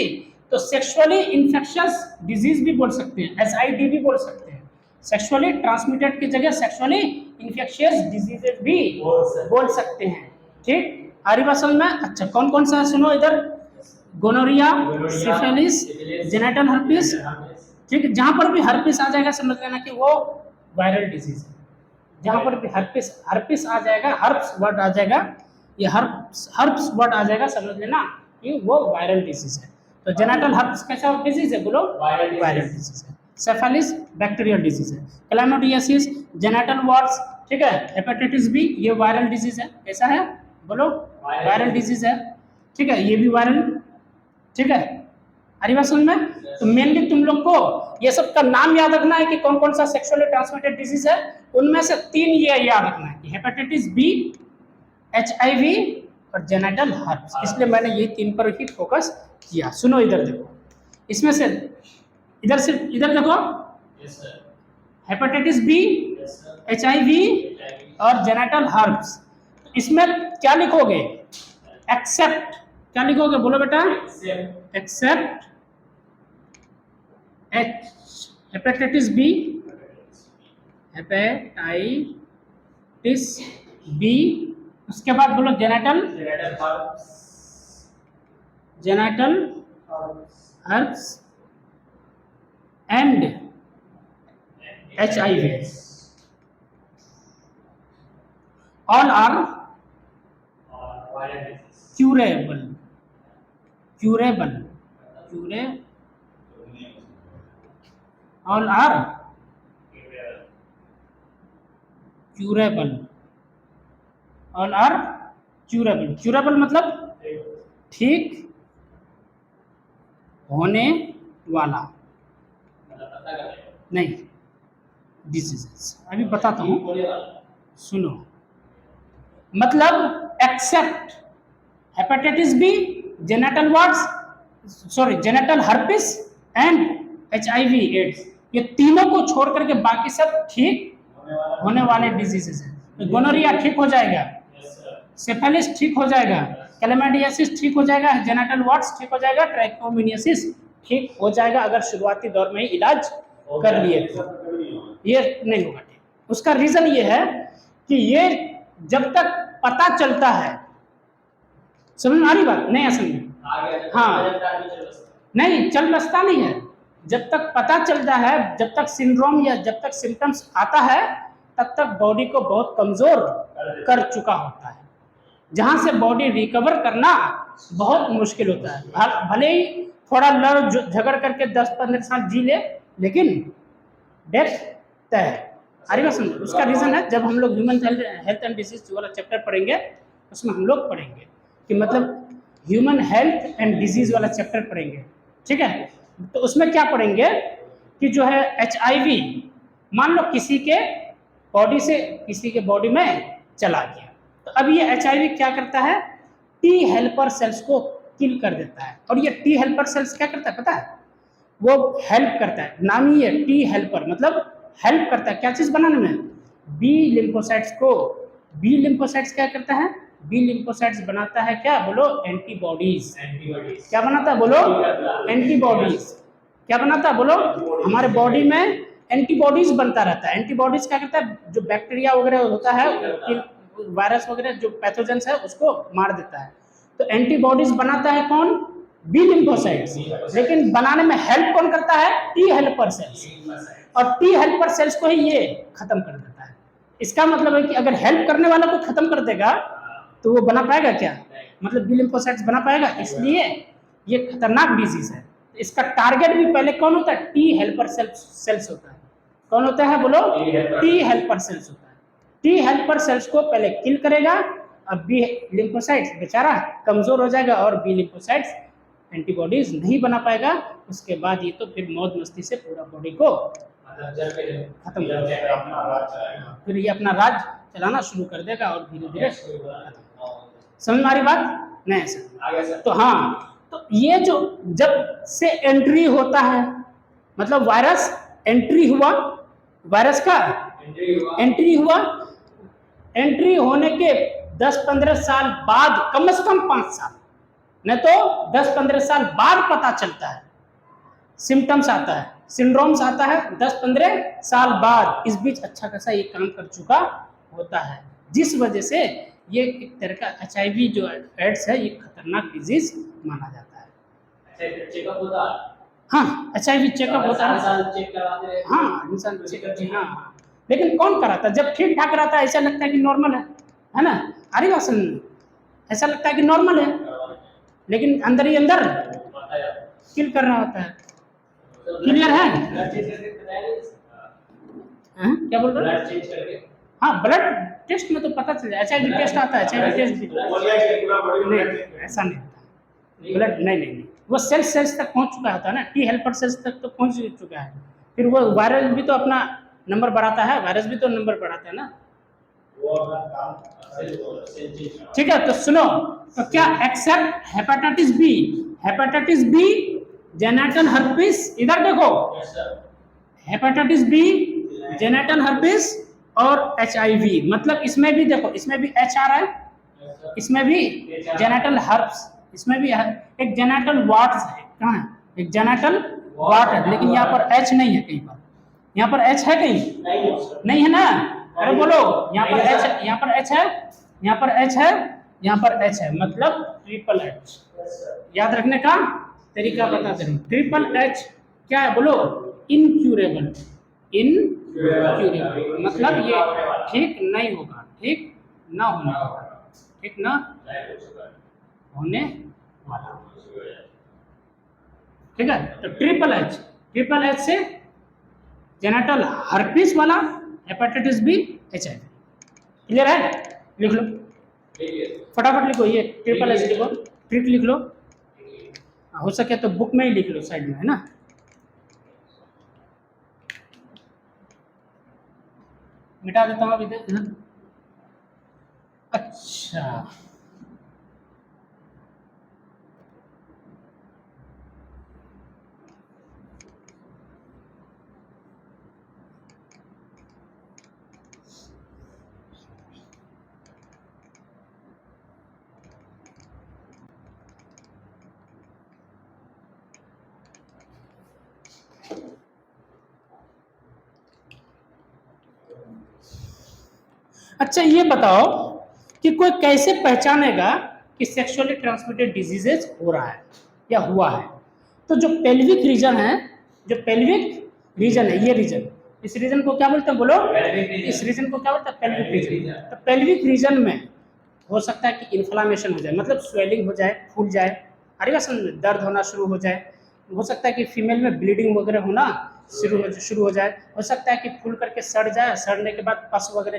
तो सेक्सुअली इन्फेक्शियस डिजीज भी बोल सकते हैं, SID भी बोल सकते हैं, सेक्सुअली ट्रांसमिटेड की जगह सेक्सुअली इन्फेक्शियस डिजीजेस भी बोल सकते हैं, ठीक। आरिवासन में अच्छा कौन कौन सा सुनो इधर, गोनोरिया, सिफिलिस, जेनिटल हर्पिस, ठीक है। जहां पर भी हर्पिस आ जाएगा समझ लेना कि वो वायरल डिजीज है, जहां पर भी हर्पिस आ जाएगा, हर्प्स वर्ड आ जाएगा, ये हर्प्स वर्ड आ जाएगा समझ लेना कि वो वायरल डिजीज है। तो जेनिटल हर्प्स कैसा डिजीज है बोलो, वायरल डिजीज है। सेफेलिस बैक्टीरियल डिजीज है। क्लैमिडियासिस जेनिटल वार्ड्स, ठीक है। हेपेटाइटिस बी ये वायरल डिजीज है, कैसा है बोलो, वायरल डिजीज है, ठीक है, ये भी वायरल, ठीक है। अरे बात समझ में। तो मेनली तुम लोग को ये सब का नाम याद रखना है कि कौन कौन सा सेक्सुअली ट्रांसमिटेड डिजीज है, उनमें से 3 ये याद रखना है कि हेपेटाइटिस बी, HIV और जेनिटल हर्प्स, इसलिए मैंने ये 3 पर ही फोकस किया। सुनो इधर देखो, इसमें से इधर देखो, हेपेटाइटिस बी HIV और जेनेटल हर्ब्स। इसमें क्या लिखोगे? एक्सेप्ट, क्या लिखोगे बोलो बेटा? Except H, hepatitis B, hepatitis B, उसके बाद बोलो genital herpes and HIV, all are curable, all are curable मतलब ठीक होने वाला नहीं, डिजीजेस। अभी बताता हूँ, सुनो। मतलब except hepatitis B, genital herpes and HIV AIDS, ये तीनों को छोड़ करके बाकी सब ठीक होने वाले डिजीजेस हैं। गोनोरिया ठीक हो जाएगा, सिफिलिस ठीक हो जाएगा, क्लैमाइडियासिस ठीक हो जाएगा, जेनेटल वार्ड्स ठीक हो जाएगा, ट्राइकोमोनियासिस ठीक हो जाएगा अगर शुरुआती दौर में ही इलाज कर लिए तो। ये नहीं होगा ठीक। उसका रीजन ये है कि ये जब तक पता चलता है, समझ में आ रही बात? नहीं असल में हाँ, नहीं चल बसता नहीं है। जब तक पता चलता है, जब तक सिंड्रोम या जब तक सिम्टम्स आता है, तब तक बॉडी को बहुत कमजोर कर चुका होता है, जहां से बॉडी रिकवर करना बहुत मुश्किल होता है। भले ही थोड़ा लड़ झगड़ करके 10-15 साल जी ले, लेकिन डेथ तय है। अरे बस उसका रीजन है, जब हम लोग ह्यूमन हेल्थ एंड डिजीज वाला चैप्टर पढ़ेंगे, उसमें हम लोग पढ़ेंगे कि मतलब ह्यूमन हेल्थ एंड डिजीज वाला चैप्टर पढ़ेंगे, ठीक है? तो उसमें क्या पढ़ेंगे कि जो है HIV, मान लो किसी के बॉडी से किसी के बॉडी में चला गया, तो अब ये HIV क्या करता है? T हेल्पर सेल्स को किल कर देता है। और ये T हेल्पर सेल्स क्या करता है पता है? वो हेल्प करता है, नाम ही है T हेल्पर, मतलब हेल्प करता है क्या चीज बनाने में? बी लिम्फोसाइट्स को। बी लिम्फोसाइट्स क्या करता है? बी लिम्फोसाइट्स बनाता है क्या? बोलो एंटीबॉडीज। क्या बनाता है? बोलो एंटीबॉडीज। क्या बनाता है? बोलो हमारे बॉडी में एंटीबॉडीज बनता रहता है। एंटीबॉडीज क्या करता है? जो बैक्टीरिया वगैरह होता है, वायरस वगैरह जो पैथोजेंस है, उसको मार देता है। तो एंटीबॉडीज बनाता है कौन? B lymphocytes. लेकिन बनाने में हेल्प कौन करता है? T helper cells. और टी हेल्पर सेल्स को ही ये खत्म कर देता है। इसका मतलब है कि अगर हेल्प करने वाला को खत्म कर देगा तो वो बना पाएगा क्या? मतलब बी लिम्फोसाइट्स बना पाएगा? इसलिए ये खतरनाक डिजीज है। इसका टारगेट भी पहले कौन होता है? टी हेल्पर सेल्स होता है। कौन होता है? बोलो टी हेल्पर सेल्स होता है। टी हेल्पर सेल्स को पहले किल करेगा, अब बी लिम्फोसाइट्स बेचारा कमजोर हो जाएगा और बी लिम्फोसाइट्स एंटीबॉडीज नहीं बना पाएगा। उसके बाद ये तो फिर मौज मस्ती से पूरा बॉडी को खत्म कर देगा, फिर ये अपना राज चलाना शुरू कर देगा और धीरे धीरे समझ में आ रही बात? नहीं सर। तो हाँ, तो ये जो जब से एंट्री होता है, मतलब वायरस एंट्री हुआ, वायरस का एंट्री हुआ, एंट्री होने के 10-15 साल बाद, कम से कम 5 साल, नहीं तो 10-15 साल बाद पता चलता है, सिम्टम्स आता है, सिंड्रोम्स आता है 10-15 साल बाद। इस बीच अच्छा खासा ये काम कर चुका होता है, जिस वजह से ये एक तरह का HIV जो एड्स है, ये खतरनाक डिजीज माना जाता है। चेकअप होता है? हाँ, HIV चेकअप होता है। हाँ, इंसान चेकअप, जी हाँ। लेकिन कौन कराता है? जब ठीक ठाक रहता है ऐसा लगता है कि नॉर्मल है ना? अरे बात सुन, ऐसा लगता है कि नॉर्मल है, लेकिन अंदर ही अंदर किल कर रहा होता है। क्लियर है? क्या बोल रहे हो? हाँ, ब्लड टेस्ट में तो पता चल जाए। HIV टेस्ट आता है, HIV टेस्ट भी नहीं, ऐसा नहीं होता। ब्लड नहीं, वो सेल्स तक पहुंच चुका होता है ना, टी हेल्पर सेल्स तक तो पहुंच चुका है। फिर वो वायरस भी तो अपना नंबर बढ़ाता है, वायरस भी तो नंबर बढ़ाता है ना। ठीक है, तो सुनो, तो क्या except hepatitis B, genital herpes, इधर देखो, हेपेटाइटिस बी, जेनेटल हर्पिस और HIV, मतलब इसमें भी देखो, इसमें भी H आ रहा है, इसमें भी जेनेटल हर्ब्स, इसमें भी एक जेनेटल वार्ड्स है, कहाँ है, एक जेनेटल वार्ड है, लेकिन यहाँ पर H नहीं है कहीं पर, यहाँ पर H है कहीं नहीं है ना, अरे बोलो, यहाँ पर H, यहाँ पर H है, यहाँ पर H है, यहाँ पर H है, मतलब ट्रिपल H। याद रखने का तरीका बता दे रहा हूँ, ट्रिपल H क्या है बोलो, इनक्यूरेबल, इनक्यूरेबल मतलब ये ठीक नहीं होगा, ठीक ना होने वाला, ठीक ना होने वाला, ठीक है। तो ट्रिपल एच से जेनेटल हर्पिस वाला, हेपेटाइटिस बी, HIV, क्लियर है? लिख लो फटाफट, लिखो ये ट्रिपल एच लिखो, ट्रिक लिख लो, हो सके तो बुक में ही लिख लो साइड में, है ना। मिटा देता हूँ अभी इधर। अच्छा, अच्छा ये बताओ कि कोई कैसे पहचानेगा कि सेक्सुअली ट्रांसमिटेड डिजीजेज हो रहा है या हुआ है। तो जो पेल्विक रीजन है, जो पेल्विक रीजन है, ये रीजन, इस रीजन को क्या बोलते हैं बोलो, इस रीजन को क्या बोलते हैं, पेल्विक रीजन। तो पेल्विक रीजन में हो सकता है कि इन्फ्लामेशन हो जाए, मतलब स्वेलिंग हो जाए, फूल जाए, अरे बस दर्द होना शुरू हो जाए, हो सकता है कि फीमेल में ब्लीडिंग वगैरह होना शुरू हो जाए, हो सकता है कि फूल करके सड़ जाए, सड़ने के बाद पस वगैरह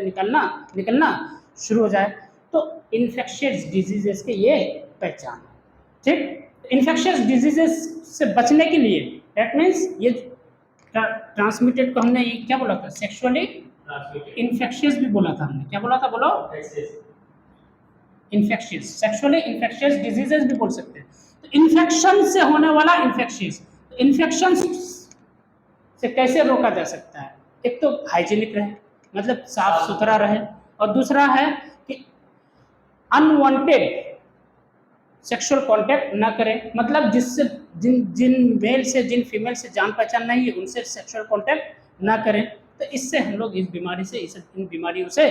निकलना शुरू हो जाए। तो इन्फेक्शियस डिजीजेस के ये पहचान है, ठीक। इन्फेक्शियस डिजीजेस से बचने के लिए, दैट मीन्स ये ट्रांसमिटेड को हमने ये क्या बोला था, सेक्सुअली इन्फेक्शियस भी बोला था हमने, क्या बोला था बोलो, इन्फेक्शियस, सेक्सुअली इन्फेक्शियस डिजीजेस भी बोल सकते हैं। तो इन्फेक्शन से होने वाला इन्फेक्शियस, इन्फेक्शन से कैसे रोका जा सकता है, एक तो हाइजीनिक रहे, मतलब साफ सुथरा रहे, और दूसरा है कि अनवांटेड सेक्सुअल कांटेक्ट ना करें, मतलब जिससे जिन मेल से, जिन फीमेल से जान पहचान नहीं है, उनसे सेक्सुअल कांटेक्ट ना करें। तो इससे हम लोग इस बीमारी से, इन बीमारियों से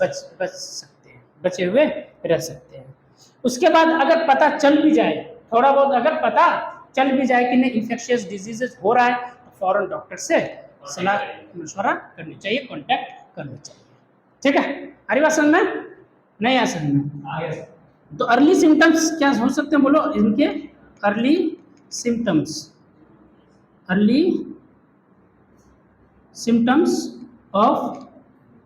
बच सकते हैं, बचे हुए रह सकते हैं। उसके बाद अगर पता चल भी जाए, थोड़ा बहुत अगर पता चल भी जाए कि नहीं इन्फेक्शियस डिजीजेस हो रहा है, तो फौरन डॉक्टर से सलाह मशवरा करनी चाहिए, कांटेक्ट करनी चाहिए, ठीक है। अरे बात समझ में नहीं आ समझ में? तो अर्ली सिम्टम्स क्या हो सकते हैं बोलो, इनके अर्ली सिम्टम्स ऑफ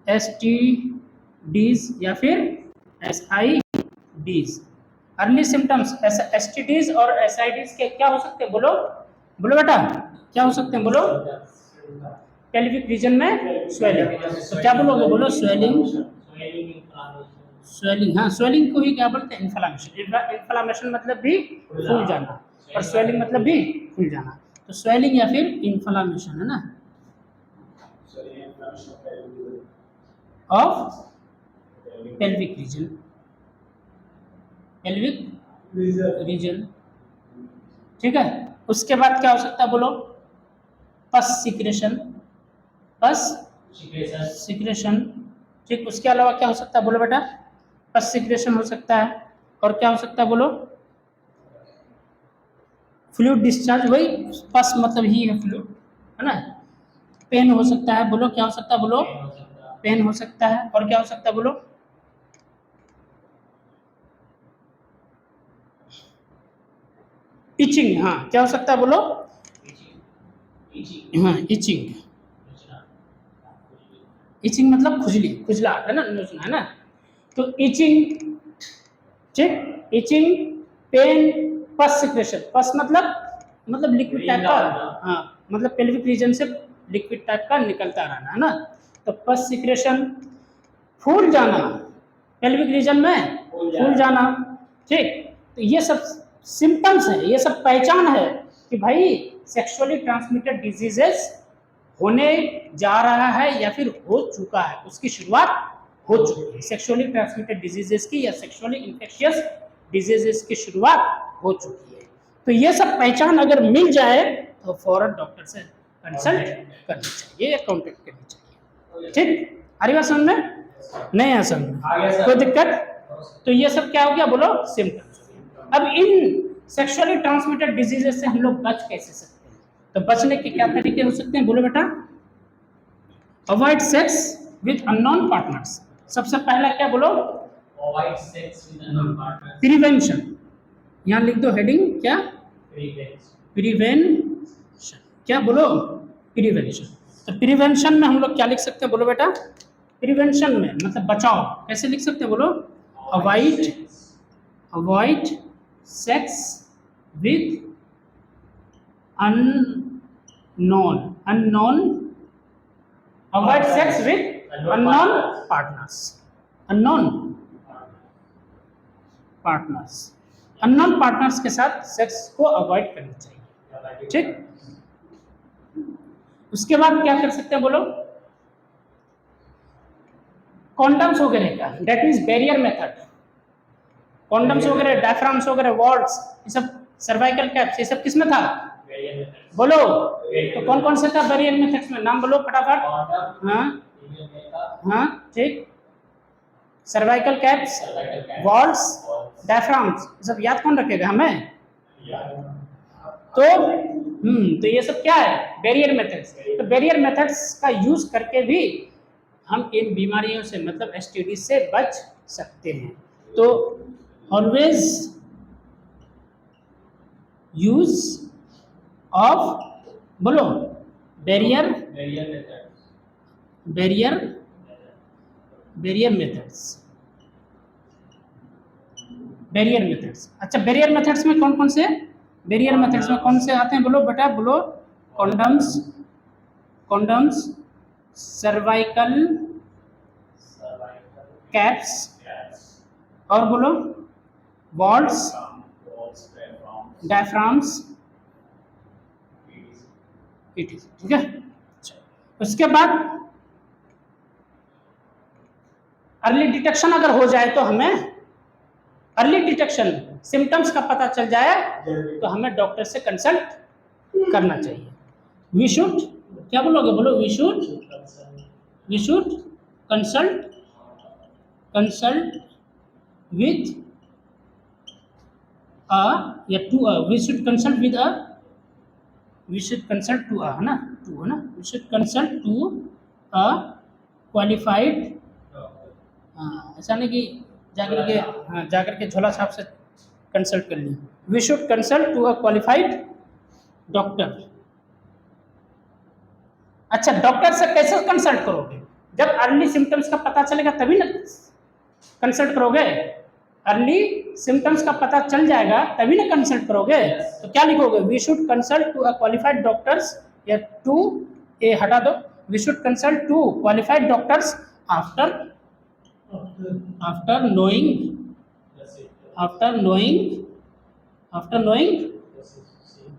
STDs या फिर SIDs। अर्ली सिम्टम्स STDs और SIDs के क्या हो सकते हैं बोलो, बोलो बेटा क्या हो सकते हैं बोलो, पेल्विक रीजन में स्वेलिंग, तो क्या बोलोगे बोलो, स्वेलिंग, हाँ स्वेलिंग को ही क्या बोलते हैं, इन्फ्लामेशन। इन्फ्लामेशन मतलब भी फूल जाना, और स्वेलिंग मतलब भी फूल जाना, तो स्वेलिंग या फिर इन्फ्लामेशन, है ना, ऑफ पेल्विक रीजन, ठीक है। उसके बाद क्या हो सकता है बोलो, पस सिक्रेशन, ठीक। उसके अलावा क्या हो सकता है बोलो बेटा, पस सिक्रेशन हो सकता है, और क्या हो सकता है बोलो, फ्लूइड डिस्चार्ज, वही पस मतलब ही है फ्लूइड, है ना। पेन हो सकता है बोलो, क्या हो सकता है बोलो, पेन हो सकता है, और क्या हो सकता है बोलो, इचिंग, हाँ क्या हो सकता है बोलो, हाँ इचिंग मतलब खुजली, खुजला है ना, नोचना, है ना। तो इचिंग, ठीक, इचिंग, पेन, पस सिक्रेशन, पस मतलब लिक्विड टाइप का, हाँ मतलब पेल्विक रीजन से लिक्विड टाइप का निकलता रहना, है ना। तो पस सिक्रेशन, फूल जाना, पेल्विक रीजन में फूल जाना, ठीक। तो ये सब सिम्टम्स है, ये सब पहचान है कि भाई सेक्सुअली ट्रांसमिटेड डिजीजेस होने जा रहा है या फिर हो चुका है, उसकी शुरुआत हो चुकी है। सेक्सुअली ट्रांसमिटेड डिजीजेस की या सेक्सुअली इन्फेक्शियस डिजीजेस की शुरुआत हो चुकी है। तो ये सब पहचान अगर मिल जाए तो फौरन डॉक्टर से कंसल्ट करनी चाहिए या कॉन्टेक्ट करनी चाहिए। ठीक, आ रही बात समझ में? नहीं है समझ में? कोई दिक्कत? तो ये सब क्या हो गया बोलो, सिम्टम्स। अब इन सेक्सुअली ट्रांसमिटेड डिजीजेस से हम लोग बच कैसे सकते हैं? तो बचने के क्या तरीके हो सकते हैं बोलो बेटा? Avoid sex with unknown partners. सबसे पहला क्या बोलो? Avoid sex with unknown partner. Prevention, यहाँ लिख दो हेडिंग क्या? प्रिवेंशन। क्या बोलो? प्रिवेंशन। तो प्रिवेंशन में हम लोग क्या लिख सकते हैं बोलो बेटा? प्रिवेंशन में मतलब बचाव, कैसे लिख सकते हैं बोलो? Avoid sex with unknown avoid sex with unknown partners के साथ सेक्स को अवॉइड करना चाहिए। ठीक, उसके बाद क्या कर सकते हैं बोलो? कॉन्डम्स वगैरह का, that means barrier method. Condoms वगैरह, डायफ्राम्स वगैरह, वॉल्स, ये सब, सर्वाइकल कैप्स, ये सब किस में था बोलो? तो कौन कौन से था बैरियर मेथड्स में? नाम बोलो फटाफट। हाँ ठीक, सर्वाइकल कैप्स, वॉल्स, डायफ्राम्स, ये सब याद कौन रखेगा हमें? तो ये सब क्या है? Barrier methods. तो बैरियर मेथड्स का यूज करके भी हम इन बीमारियों से मतलब एसटीडी से बच सकते हैं। तो ऑलवेज यूज ऑफ बोलो बैरियर मेथड्स। अच्छा, बैरियर मेथड्स में कौन कौन से? बैरियर मेथड्स में कौन से आते हैं बोलो बेटा? बोलो कॉन्डम्स, सर्वाइकल कैप्स, और बोलो वॉल्स, डायफ्राम्स, पीटीसी। ठीक है, उसके बाद अर्ली डिटेक्शन अगर हो जाए तो हमें, अर्ली डिटेक्शन सिम्टम्स का पता चल जाए तो हमें डॉक्टर से कंसल्ट करना चाहिए। वी शुड, क्या बोलोगे बोलो? We should consult with a या to a, we should consult with a, we should consult to a, है ना? टू, है ना? We should consult to a qualified, ऐसा नहीं कि जाकर के झोला छाप से कंसल्ट कर लिया। We should consult to a qualified doctor. अच्छा, डॉक्टर से कैसे कंसल्ट करोगे? जब अर्ली सिम्टम्स का पता चलेगा तभी ना कंसल्ट करोगे। अर्ली सिम्टम्स का पता चल जाएगा तभी ना कंसल्ट करोगे। तो क्या लिखोगे? We should consult to a qualified doctors, या टू ए हटा दो, we should consult to qualified doctors after knowing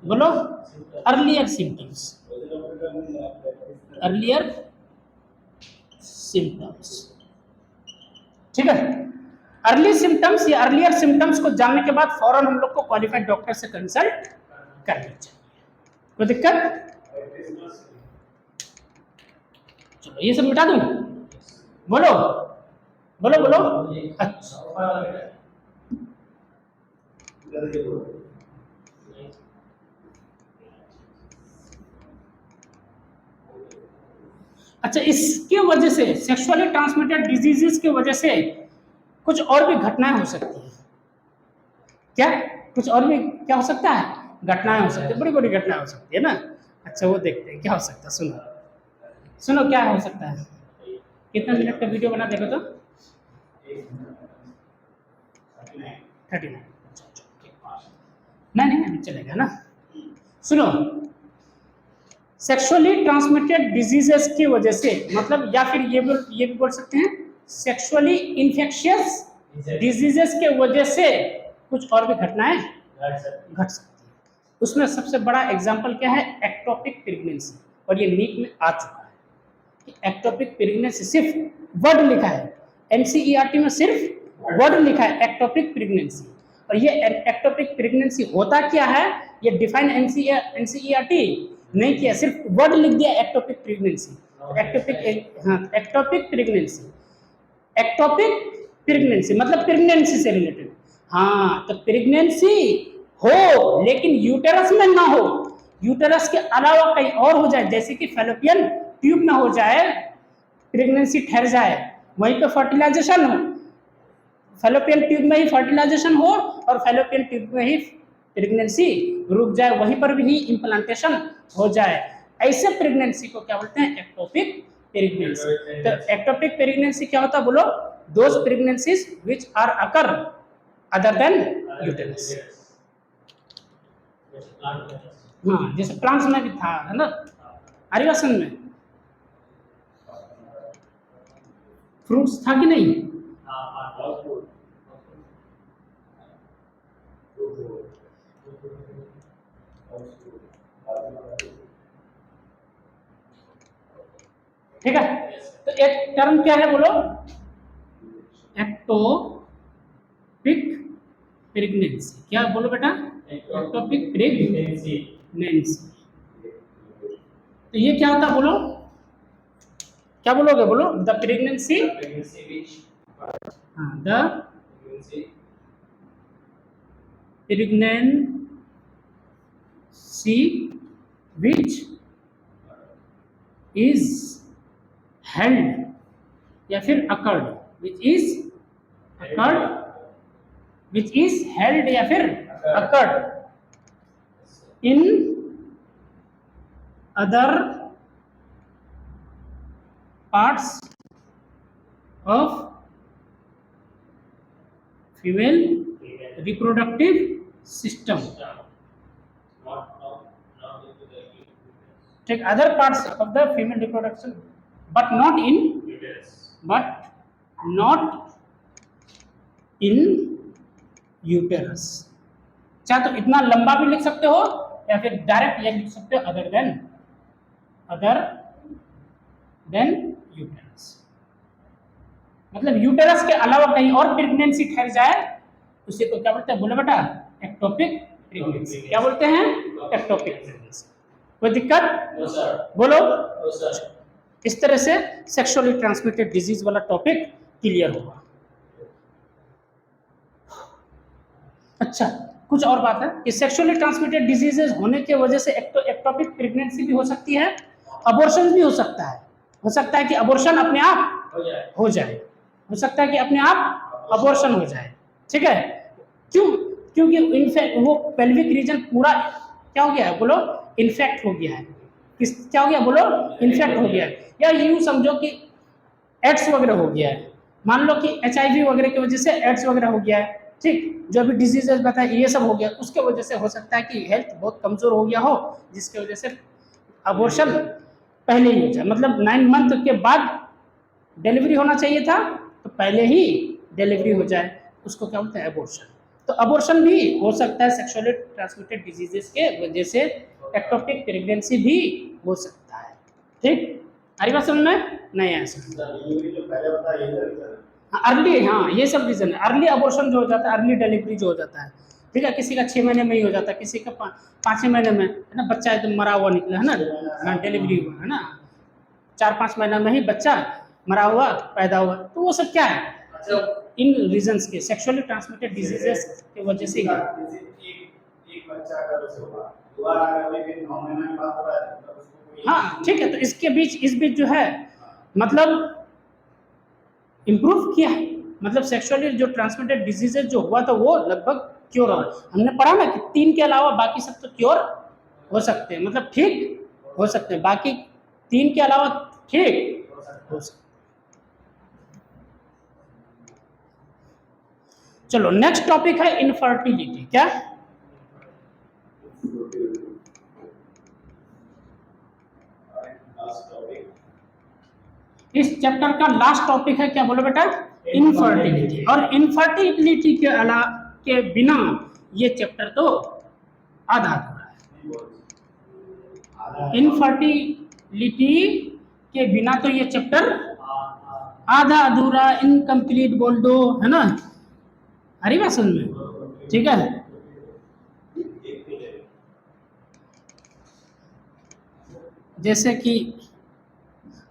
बोलो अर्लियर सिम्टम्स। ठीक है, अर्ली सिम्टम्स या अर्लियर सिम्टम्स को जानने के बाद फौरन हम लोग को क्वालिफाइड डॉक्टर से कंसल्ट करनी चाहिए। कोई दिक्कत? चलो ये सब मिटा दूं, बोलो बोलो बोलो। अच्छा, इसके वजह से सेक्सुअली ट्रांसमिटेड डिजीजेस की वजह से कुछ और भी घटनाएं हो सकती हैं। क्या कुछ और भी क्या हो सकता है? घटनाएं हो सकती है, बड़ी बड़ी घटनाएं हो सकती है ना। अच्छा, वो देखते हैं क्या हो सकता है। सुनो क्या हो सकता है। कितना मिनट का वीडियो बना देखो तो? 39। नहीं अभी चलेगा ना। सुनो, सेक्सुअली ट्रांसमिटेड डिजीजेस की वजह से मतलब, या फिर ये भी बोल सकते हैं सेक्सुअली इन्फेक्शियस डिजीजेस के वजह से कुछ और भी घटनाएं घट सकती है। उसमें सबसे बड़ा एग्जांपल क्या है? Ectopic pregnancy. और ये नीट में आ चुका है कि एक्टोपिक प्रेगनेंसी, सिर्फ वर्ड लिखा है एनसीईआरटी में, सिर्फ वर्ड लिखा है एक्टोपिक प्रेगनेंसी। और ये एक्टोपिक प्रेगनेंसी होता क्या है ये डिफाइन एनसीईआरटी नहीं किया, सिर्फ वर्ड लिख दिया ectopic pregnancy. Ectopic pregnancy, ectopic pregnancy मतलब प्रेगनेंसी से रिलेटेड। हाँ, तो प्रेगनेंसी हो लेकिन यूटेरस में ना हो, यूटेरस के अलावा कहीं और हो जाए, जैसे कि फैलोपियन ट्यूब में हो जाए, प्रेगनेंसी ठहर जाए, वहीं पे फर्टिलाइजेशन हो, फैलोपियन ट्यूब में ही फर्टिलाइजेशन हो और फैलोपियन ट्यूब में ही प्रेगनेंसी रुक जाए, वहीं पर भी इम्प्लांटेशन हो जाए, ऐसे प्रेगनेंसी को क्या बोलते हैं? Ectopic pregnancy. तो एक्टोपिक प्रेगनेंसी क्या होता है बोलो? Those pregnancies which are occur other than uterus. हाँ, जैसे प्लांट्स में भी था, है ना, आर्यवासन में फ्रूट्स था कि नहीं? ठीक है, तो एक टर्म क्या है बोलो? Ectopic pregnancy. क्या बोलो बेटा? Ectopic pregnancy. तो ये क्या होता बोलो? क्या बोलोगे? बोलो द प्रेगनेंसी, हाँ, the pregnancy which is held या फिर अकर्ड, विच इज हेल्ड या फिर occurred in other parts of female reproductive system. ठीक, other parts of the female reproduction but not in uterus. चाहे तो इतना लंबा भी लिख सकते हो या फिर डायरेक्ट ये लिख सकते हो अदर देन यूटेरस, मतलब यूटेरस के अलावा कहीं और प्रेगनेंसी ठहर जाए उसे तो क्या बोलते हैं बोलो बेटा? Ectopic pregnancy. क्या बोलते हैं? Ectopic pregnancy. कोई दिक्कत? No sir. बोलो। No sir. इस तरह से सेक्सुअली ट्रांसमिटेड डिजीज वाला टॉपिक क्लियर होगा। अच्छा, कुछ और बात है कि सेक्सुअली ट्रांसमिटेड डिजीजेज होने की वजह से एक्टोपिक प्रेगनेंसी भी हो सकती है, अबॉर्शन भी हो सकता है। हो सकता है कि अबॉर्शन अपने आप हो जाए, हो सकता है कि अपने आप अबॉर्शन हो जाए। ठीक है, क्यों? क्योंकि इनफेक्ट वो पेल्विक रीजन पूरा क्या हो गया है बोलो? इन्फेक्ट हो गया है। क्या हो गया बोलो? इन्फेक्ट हो गया है। या यूं समझो कि एड्स वगैरह हो गया है, मान लो कि HIV वगैरह की वजह से एड्स वगैरह हो गया है। ठीक, जो भी डिजीजेज बताए ये सब हो गया, उसके वजह से हो सकता है कि हेल्थ बहुत कमजोर हो गया हो, जिसकी वजह से अबॉर्शन पहले ही हो जाए, मतलब 9 मंथ के बाद डिलीवरी होना चाहिए था तो पहले ही डिलीवरी हो जाए, उसको क्या बोलते हैं? अबॉर्शन। तो अबॉर्शन भी हो सकता है सेक्सुअली ट्रांसमिटेड डिजीजेस के वजह से, एक्टोपिक प्रेगनेंसी भी हो सकता है। ठीक, हरी बात समझ में? नहीं आया समझ? अर्ली, हाँ, ये सब रीजन है। अर्ली अबॉर्शन जो हो जाता है, अर्ली डिलीवरी जो हो जाता है, ठीक है, किसी का 6 महीने में ही हो जाता है, किसी का 5 महीने में, है ना, बच्चा एकदम मरा हुआ निकला, है ना, डिलीवरी हुआ, है ना, 4-5 महीना में ही बच्चा मरा हुआ पैदा हुआ। तो वो सब क्या है? इन रीजंस के, सेक्सुअली ट्रांसमिटेड डिजीजेस की वजह से। एक बच्चा अगर उसे हुआ, दोबारा अगर भी 9 महीने में बात हो रहा है तो उसको कोई, हाँ ठीक है, तो इसके बीच, इस बीच जो है मतलब इम्प्रूव किया है, मतलब सेक्सुअली जो ट्रांसमिटेड डिजीजेज जो हुआ था वो लगभग क्योर हो। हमने पढ़ा ना कि 3 के अलावा बाकी सब तो क्योर हो सकते हैं, मतलब ठीक हो सकते हैं, बाकी 3 के अलावा ठीक हो सकते। चलो नेक्स्ट टॉपिक है इनफर्टिलिटी। क्या? इस चैप्टर का लास्ट टॉपिक है, क्या बोलो बेटा? इनफर्टिलिटी। और इनफर्टिलिटी के के बिना ये चैप्टर तो आधा अधूरा है। के बिना तो ये चैप्टर आधा अधूरा, इनकम्प्लीट बोल दो, है ना। हरी बात समझ में, ठीक है। जैसे कि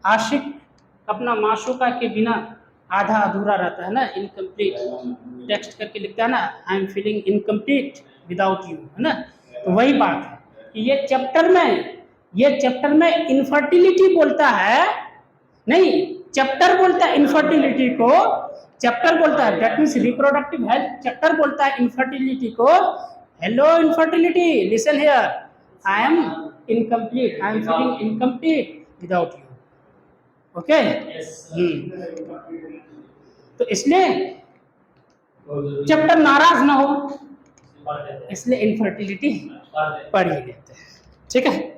आशिक अपना माशूका के बिना आधा अधूरा रहता है ना, इनकम्प्लीट, टेक्स्ट करके लिखता है ना, I am feeling incomplete without you, है ना। तो वही बात है कि ये चैप्टर में इनफर्टिलिटी बोलता है, नहीं, चैप्टर बोलता है इनफर्टिलिटी को, चैप्टर बोलता है that means reproductive health, chapter बोलता है इनफर्टिलिटी को, hello infertility listen here, I am incomplete, I am feeling incomplete without you, okay. तो इसलिए चैप्टर नाराज ना हो, इसलिए इनफर्टिलिटी पढ़ ही लेते हैं, ठीक है।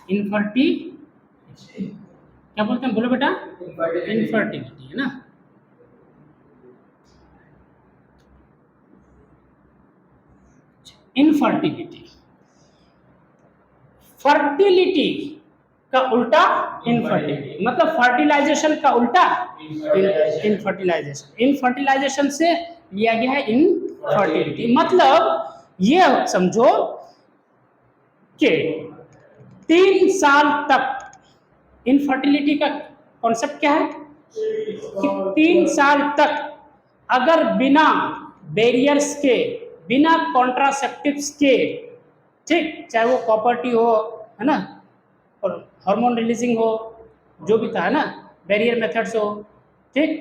इनफर्टिलिटी क्या बोलते हैं, बोलो बेटा, इनफर्टिलिटी, है ना। इनफर्टिलिटी, फर्टिलिटी का उल्टा इनफर्टिलिटी, मतलब फर्टिलाइजेशन का उल्टा इनफर्टिलाइजेशन, इनफर्टिलाइजेशन से लिया गया है इनफर्टिलिटी। मतलब ये समझो कि 3 साल तक, इनफर्टिलिटी का कॉन्सेप्ट क्या है कि 3 साल तक अगर बिना बैरियर्स के, बिना कॉन्ट्रासेप्टिव्स के, ठीक, चाहे वो प्रॉपर्टी हो, है ना, और हार्मोन रिलीजिंग हो, जो भी था, है ना, बैरियर मेथड्स हो, ठीक,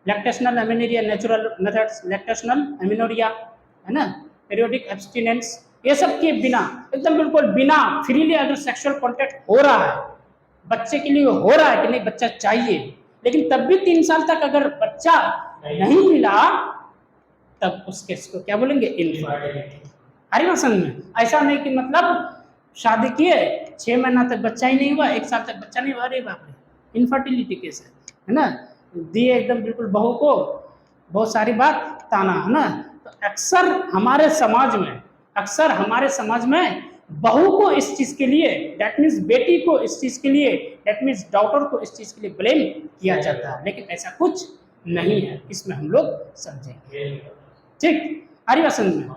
lactational amenorrhoea, natural methods, lactational amenorrhoea, है ना, पीरियोडिक एब्स्टिनेंस, ये सब के बिना, एकदम बिल्कुल बिना, फ्रीली अगर सेक्सुअल कॉन्टैक्ट हो रहा है, बच्चे के लिए हो रहा है कि नहीं, बच्चा चाहिए, लेकिन तब भी 3 साल तक अगर बच्चा नहीं मिला, तब उस केस को क्या बोलेंगे, इनफर्टिलिटी। अरे बात समझ में, ऐसा नहीं कि मतलब शादी किए 6 महीना तक बच्चा ही नहीं हुआ, 1 साल तक बच्चा नहीं हुआ, अरे बाप रे, इनफर्टिलिटी केस है ना, दिए एकदम बिल्कुल बहू को बहुत सारी बात ताना, है ना। तो अक्सर हमारे समाज में बहू को इस चीज के लिए, दैट मीन्स बेटी को इस चीज के लिए, दैट मीन्स डॉटर को इस चीज के लिए ब्लेम किया जाता है, लेकिन ऐसा कुछ नहीं है, इसमें हम लोग समझेंगे, ठीक। हरिवसन में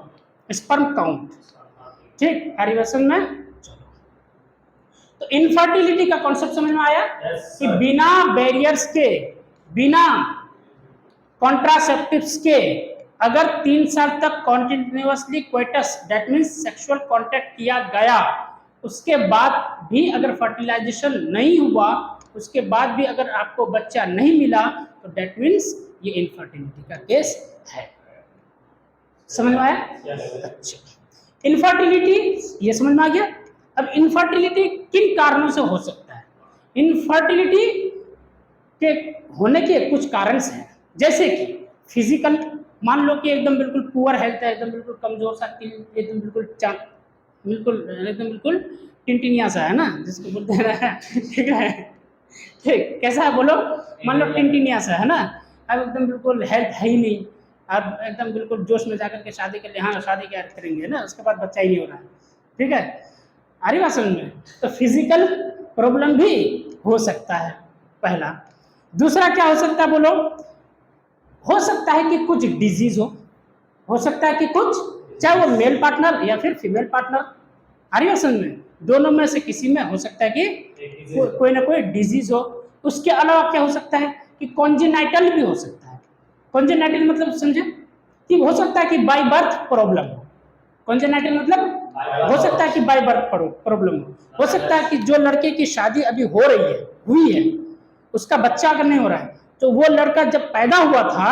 स्पर्म काउंट, ठीक, हरिवसन में, चलो। तो इनफर्टिलिटी का कॉन्सेप्ट समझ में आया कि बिना बैरियर्स के, बिना कॉन्ट्रासेप्टिव्स के अगर 3 साल तक continuously coitus, that means sexual contact किया गया, उसके बाद भी अगर फर्टिलाइजेशन नहीं हुआ, उसके बाद भी अगर आपको बच्चा नहीं मिला, तो दैट मीन्स ये इनफर्टिलिटी का केस है। समझ में आया? अच्छा, इनफर्टिलिटी ये समझ में आ गया। अब इनफर्टिलिटी किन कारणों से हो सकता है? इनफर्टिलिटी के होने के कुछ कारण हैं, जैसे कि फिजिकल, मान लो कि एकदम बिल्कुल पुअर हेल्थ है, एकदम बिल्कुल कमजोर सा, एकदम बिल्कुल टिनटिनिया सा, है ना, जिसको बोलते हैं ना, ठीक है, ठीक, कैसा है बोलो, मान लो टिनटिनिया सा, है ना, अब एकदम बिल्कुल हेल्थ है ही नहीं, अब एकदम बिल्कुल जोश में जाकर के शादी कर ले, हाँ शादी क्या करेंगे ना, उसके बाद बच्चा ही नहीं हो रहा है, ठीक है, आ रही बात समझ में। तो फिजिकल प्रॉब्लम भी हो सकता है, पहला। दूसरा क्या हो सकता है बोलो? हो सकता है कि कुछ डिजीज हो सकता है कि कुछ, चाहे वो मेल पार्टनर या फिर फीमेल पार्टनर, आ रही बात समझ में, दोनों में से किसी में हो सकता है कि कोई ना कोई डिजीज हो। उसके अलावा क्या हो सकता है कि कॉन्जेनाइटल भी हो सकता है। कॉन्जेनाइटल मतलब समझे कि हो सकता है कि बाय बर्थ प्रॉब्लम हो। कॉन्जेनाइटल मतलब हो सकता है कि बाय बर्थ प्रॉब्लम हो सकता है कि जो लड़के की शादी अभी हुई है, उसका बच्चा अगर नहीं हो रहा है, तो वो लड़का जब पैदा हुआ था,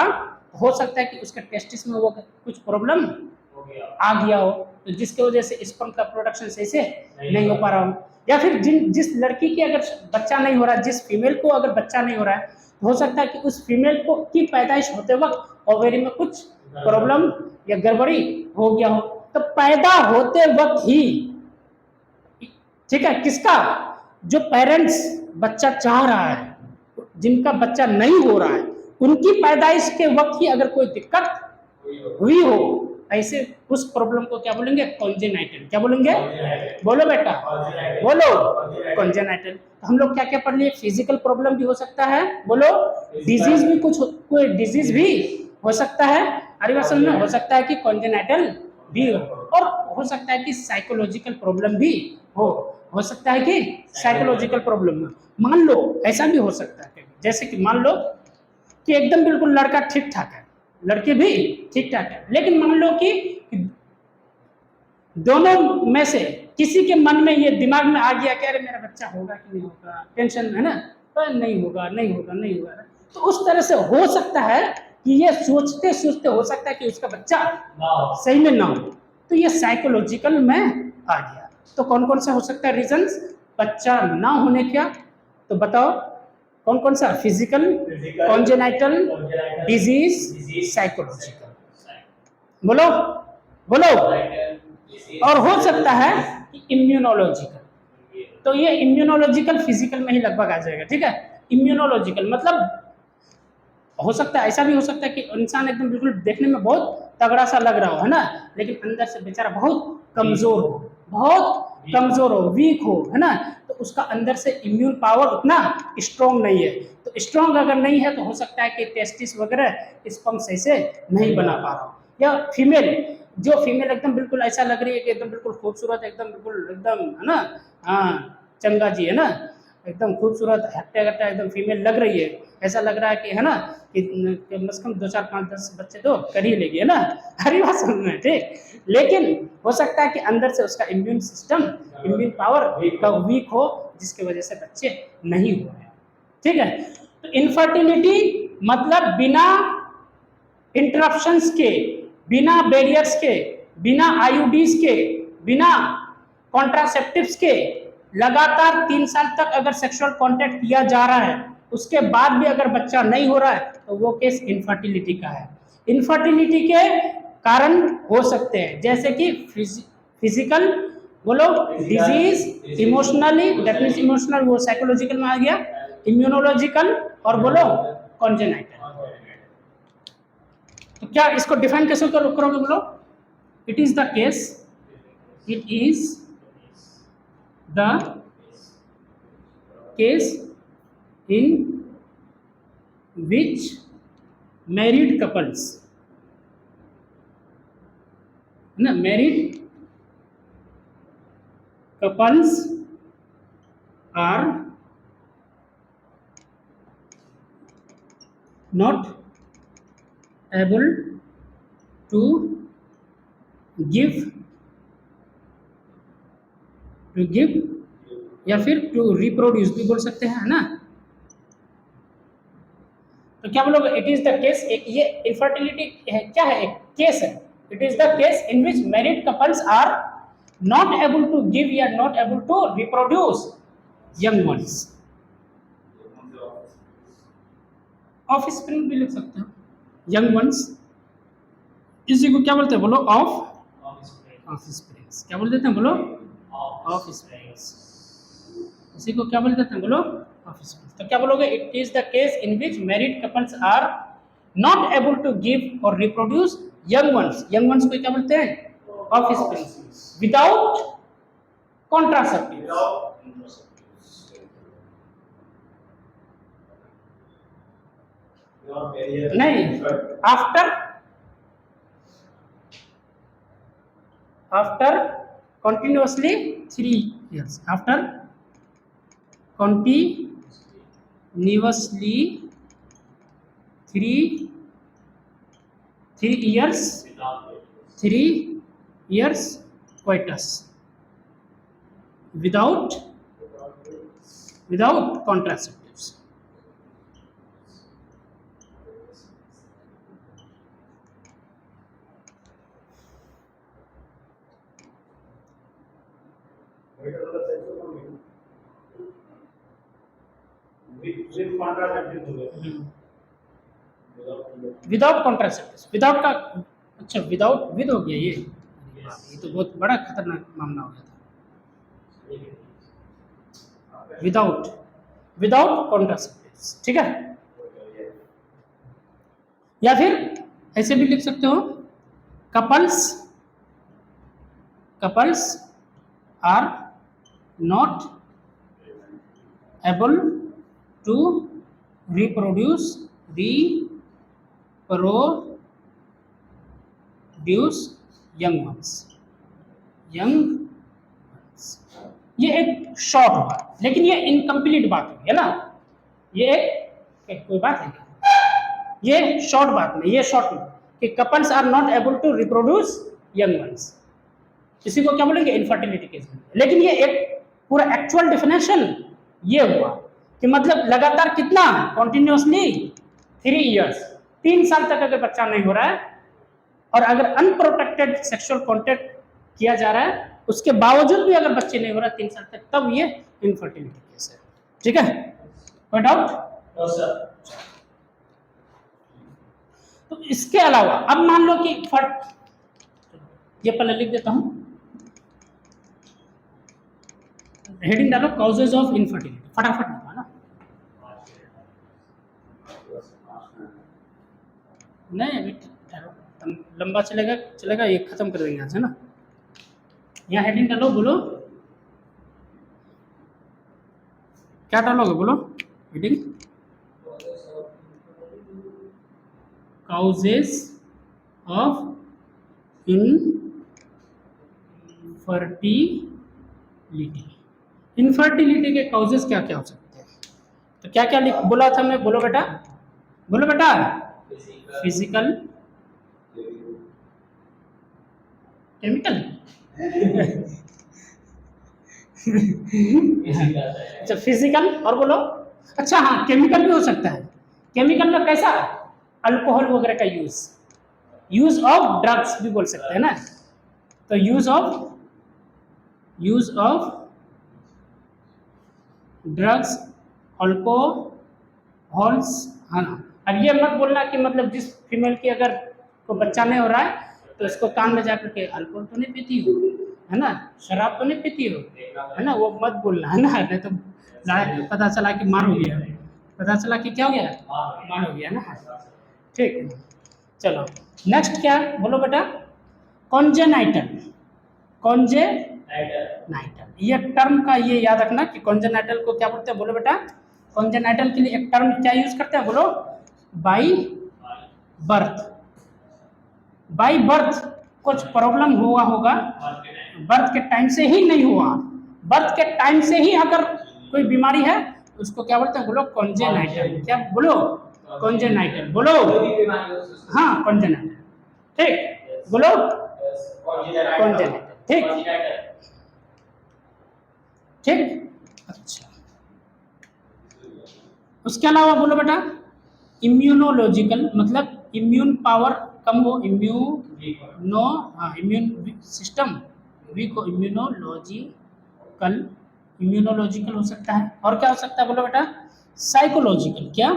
हो सकता है कि उसके टेस्टिस में वो कुछ प्रॉब्लम आ गया हो, तो जिसकी वजह से स्पर्म का प्रोडक्शन सही से नहीं हो पा रहा हो, या फिर जिस लड़की की अगर बच्चा नहीं हो रहा है, जिस फीमेल को अगर बच्चा नहीं हो रहा है, तो हो सकता है कि उस फीमेल को की पैदाइश होते वक्त ओवेरी में कुछ प्रॉब्लम या गड़बड़ी हो गया हो। तो पैदा होते वक्त ही, ठीक है, किसका, जो पेरेंट्स बच्चा चाह रहा है, जिनका बच्चा नहीं हो रहा है, उनकी पैदाइश के वक्त ही अगर कोई दिक्कत हुई हो, ऐसे उस प्रॉब्लम को क्या बोलेंगे? कॉन्जेनाइटल। क्या बोलेंगे? बोलो बेटा, बोलो, कॉन्जेनाइटल। हम लोग क्या क्या पढ़ लिए? फिजिकल प्रॉब्लम भी हो सकता है, बोलो, डिजीज भी, कुछ कोई डिजीज भी हो सकता है, अरे बात समझ में, हो सकता है कि कॉन्जेनाइटल भी हो, और हो सकता है कि साइकोलॉजिकल प्रॉब्लम भी हो सकता है कि साइकोलॉजिकल प्रॉब्लम। मान लो ऐसा भी हो सकता है, जैसे कि मान लो कि एकदम बिल्कुल लड़का ठीक ठाक है, लड़की भी ठीक ठाक है, लेकिन मान लो कि दोनों में से किसी के मन में ये दिमाग में आ गया कि अरे मेरा बच्चा होगा कि नहीं होगा, टेंशन है ना, पर नहीं होगा, नहीं होगा, नहीं होगा, तो उस तरह से हो सकता है कि ये सोचते सोचते हो सकता है कि उसका बच्चा सही में ना हो, तो ये साइकोलॉजिकल में आ गया। तो कौन कौन सा हो सकता है रीजंस बच्चा ना होने का? तो बताओ कौन कौन सा? Physical, congenital, disease, psychological. बोलो बोलो। और हो सकता है कि इम्यूनोलॉजिकल। तो ये इम्यूनोलॉजिकल फिजिकल में ही लगभग आ जाएगा, ठीक है। इम्यूनोलॉजिकल मतलब हो सकता है, ऐसा भी हो सकता है कि इंसान एकदम बिल्कुल देखने में बहुत तगड़ा सा लग रहा हो, है ना, लेकिन अंदर से बेचारा बहुत कमजोर हो, बहुत कमजोर हो, वीक हो, है ना, तो उसका अंदर से इम्यून पावर उतना स्ट्रॉन्ग नहीं है। तो स्ट्रॉन्ग अगर नहीं है तो हो सकता है कि टेस्टिस वगैरह स्पर्म सही से नहीं बना पा रहा हो। या फीमेल, जो फीमेल एकदम बिल्कुल ऐसा लग रही है कि एकदम बिल्कुल खूबसूरत, एकदम बिल्कुल एकदम, है ना, हाँ चंगा जी, है ना, एकदम खूबसूरत हट्टा कट्टा एकदम फीमेल लग रही है, ऐसा लग रहा है कि, है ना, कि कम से कम 2 4 5 10 बच्चे तो कर ही लेगी, है ना, हरी बात समझ में, ठीक। लेकिन हो सकता है कि अंदर से उसका immune system, immune power weak हो, जिसकी वजह से बच्चे नहीं हो रहे, ठीक है। तो इनफर्टिलिटी मतलब बिना इंटरप्शंस के, बिना बैरियर्स के, बिना आईयूडीज के, बिना कॉन्ट्रासेप्टिव्स के लगातार 3 साल तक अगर सेक्सुअल कांटेक्ट किया जा रहा है, उसके बाद भी अगर बच्चा नहीं हो रहा है, तो वो केस इनफर्टिलिटी का है। इनफर्टिलिटी के कारण हो सकते हैं जैसे कि फिजिकल, बोलो, disease, emotionally, that means emotional वो साइकोलॉजिकल में आ गया, इम्यूनोलॉजिकल, और बोलो कॉन्जेनाइटल। तो क्या इसको डिफाइन कैसे करोगे? बोलो, it is the case, it is the case in which married couples, ना, married couples are not able to give या फिर टू रिप्रोड्यूस भी बोल सकते हैं, है ना। तो क्या बोलोगे? इट इज द केस, ये इनफर्टिलिटी है, क्या है? एक केस है। It is the case in which married couples are not able to give या not able to reproduce young ones. Offspring भी लिख सकते हो, यंग वंस। इसी को क्या बोलते हैं? बोलो, ऑफ स्प्रिंग्स। क्या बोल देते हैं? बोलो, ऑफ स्प्रिंग्स। इसी को क्या बोल देते हैं? बोलो, ऑफ स्प्रिंग्स। तो क्या बोलोगे? It is the case in which married couples are not able to give और reproduce young ones. Young ones को क्या बोलते हैं? Offsprings, without contraceptive. नहीं, after continuously 3 years, after continuously 3 years coitus without contraceptives. Without contraceptive, without का, अच्छा विदाउट विद हो गया ये तो बहुत बड़ा खतरनाक मामला हो गया था। विदाउट कॉन्ट्रासेप्टिव, ठीक है, या फिर ऐसे भी लिख सकते हो, couples are not able to reproduce young ones। ये एक शॉर्ट हुआ, लेकिन ये इनकम्प्लीट बात हुई है ना, ये एक कोई बात है क्या? ये शॉर्ट बात में, ये शॉर्ट में कि couples are not able to reproduce young ones, इसी को क्या बोलेंगे, इनफर्टिलिटी केस में। लेकिन ये एक पूरा एक्चुअल डेफिनेशन ये हुआ कि मतलब लगातार कितना, कॉन्टिन्यूसली 3 इयर्स, 3 साल तक अगर बच्चा नहीं हो रहा है और अगर अनप्रोटेक्टेड सेक्सुअल कॉन्टेक्ट किया जा रहा है, उसके बावजूद भी अगर बच्चे नहीं हो रहा 3 साल तक, तब ये इनफर्टिलिटी केस है। ठीक है, कोई डाउट? No sir. तो इसके अलावा अब मान लो कि ये पहले लिख देता हूं, हेडिंग डालो कॉजेज ऑफ इनफर्टिलिटी, फटाफट लिखो ना, नहीं अभी लंबा चलेगा, ये खत्म कर देंगे यहाँ से ना। यहाँ हेडिंग डालो, बोलो क्या डालोगे, बोलो हेडिंग, causes of इनफर्टिलिटी के काउजेस क्या क्या हो सकते हैं? तो क्या क्या बोला था हमने, बोलो बेटा, फिजिकल, केमिकल अच्छा फिजिकल, और बोलो, अच्छा हाँ केमिकल भी हो सकता है। केमिकल में कैसा, अल्कोहल वगैरह का यूज ऑफ ड्रग्स भी बोल सकते हैं ना, तो यूज ऑफ ड्रग्स, अल्कोहल्स, हाँ ना। अब ये मत बोलना कि मतलब जिस फीमेल की अगर को बच्चा नहीं हो रहा है तो इसको कान में जाकर के अल्कोहल तो नहीं पीती हो, है ना, शराब तो नहीं पीती हो, है ना, वो मत बोलना, है ना, नहीं तो पता चला कि मार हो गया, पता चला कि क्या हो गया, मार हो गया ना। ठीक है, चलो नेक्स्ट क्या, बोलो बेटा, कॉन्जेनाइटल, ये टर्म का ये याद रखना कि कॉन्जेनाइटल को क्या बोलते हैं, बोलो बेटा, कॉन्जेनाइटल के लिए एक टर्म क्या यूज करते हैं, बोलो, बाई बर्थ कुछ प्रॉब्लम हुआ होगा, बर्थ के टाइम से ही नहीं हुआ, बर्थ के टाइम से ही अगर कोई बीमारी है उसको क्या बोलते हैं, बोलो कॉन्जेनाइटल, क्या बोलो, कॉन्जेनाइटल, बोलो, हाँ कॉन्जेनाइटल, ठीक, बोलो कॉन्जेनाइटल, ठीक, अच्छा। उसके अलावा बोलो बेटा, इम्यूनोलॉजिकल, मतलब इम्यून पावर कम हो, इम्यून सिस्टम वीक हो, इम्यूनोलॉजिकल हो सकता है। और क्या हो सकता है, बोलो बेटा, साइकोलॉजिकल, क्या,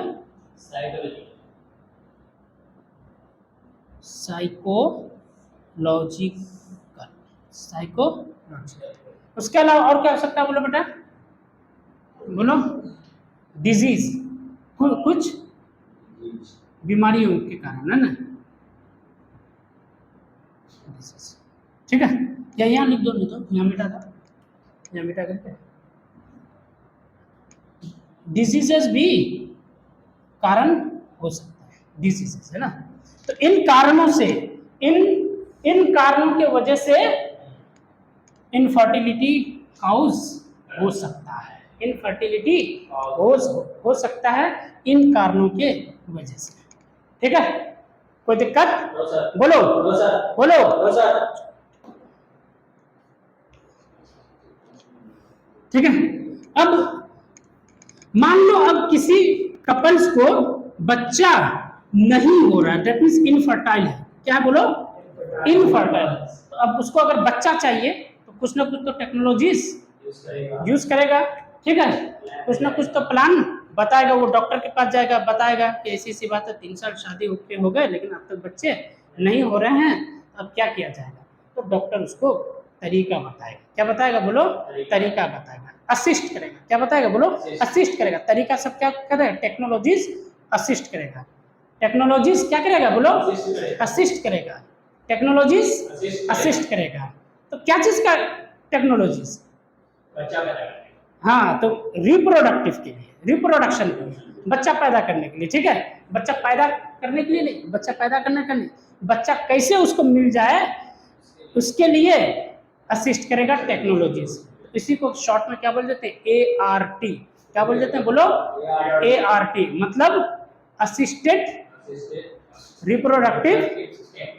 साइकोलॉजिकल। उसके अलावा और क्या हो सकता है, बोलो बेटा, बोलो, डिजीज, कुछ बीमारियों के कारण, है ना, ठीक है, या यहाँ लिख दो, नहीं तो यहाँ मिटा करके, डिजीजेस भी कारण हो सकता है, डिजीजेस, है ना। तो इन कारणों से, इन कारणों के वजह से इनफर्टिलिटी काउज हो सकता है, इनफर्टिलिटी हो सकता है इन कारणों के वजह से, ठीक है, कोई दिक्कत, बोलो, ठीक है। अब मान लो अब किसी कपल्स को बच्चा नहीं हो रहा है, दैट मींस इनफर्टाइल है, क्या बोलो, इनफर्टाइल। तो अब उसको अगर बच्चा चाहिए तो कुछ ना कुछ तो टेक्नोलॉजीज यूज करेगा, ठीक है, कुछ ना कुछ तो प्लान बताएगा, वो डॉक्टर के पास जाएगा, बताएगा कि ऐसी ऐसी बात है, 3 साल शादी हो गए लेकिन अब तक बच्चे नहीं हो रहे हैं, अब क्या किया जाएगा, तो डॉक्टर उसको तरीका बताएगा, क्या बताएगा, बोलो, तरीका बताएगा। असिस्ट करेगा। क्या बताएगा बोलो? असिस्ट करेगा। तरीका सब क्या करेगा? टेक्नोलॉजीज असिस्ट करेगा। टेक्नोलॉजीज क्या करेगा बोलो? असिस्ट करेगा। टेक्नोलॉजीज असिस्ट करेगा। तो क्या चीज का टेक्नोलॉजीज? बच्चा पैदा करने हाँ, तो रिप्रोडक्टिव के लिए, रिप्रोडक्शन के लिए, बच्चा पैदा करने के लिए। ठीक है, बच्चा पैदा करने के लिए नहीं, बच्चा पैदा करने का नहीं, बच्चा कैसे उसको मिल जाए उसके लिए असिस्ट करेगा टेक्नोलॉजीज। इसी को शॉर्ट में क्या बोल देते हैं? ART। क्या बोल देते हैं बोलो? ART मतलब असिस्टेड रिप्रोडक्टिव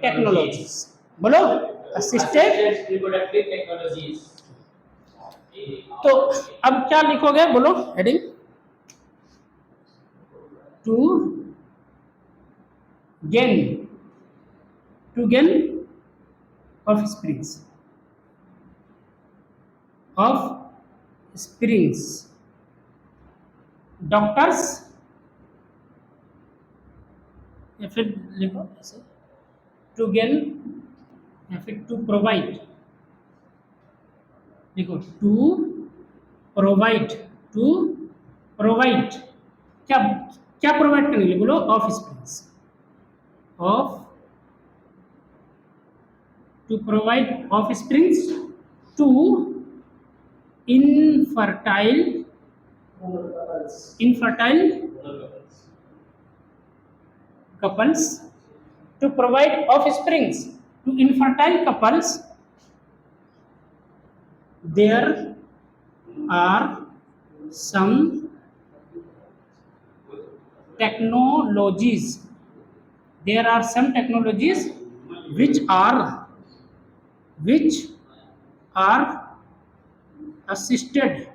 टेक्नोलॉजीज। बोलो, असिस्टेड। Reproductive technologies. तो अब क्या लिखोगे बोलो heading? To gain offsprings doctors, या फिर लिखो ऐसे, टू गेन या फिर टू प्रोवाइड, देखो टू प्रोवाइड क्या क्या प्रोवाइड करने के लिए बोलो? Offsprings, to provide offsprings to infertile couples, to provide offsprings to infertile couples. There are some technologies which are assisted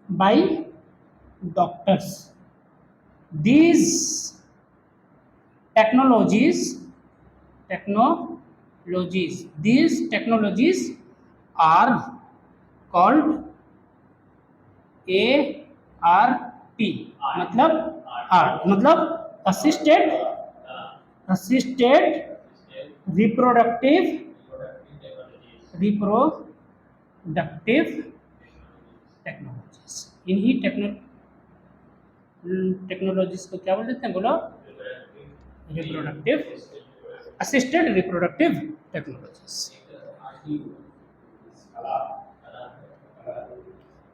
by doctors. These technologies are called ART, मतलब assisted reproductive टेक्नोलॉजीज। इन्हीं टेक्नोलॉजीज को क्या बोल देते हैं बोलो? Assisted reproductive technologies.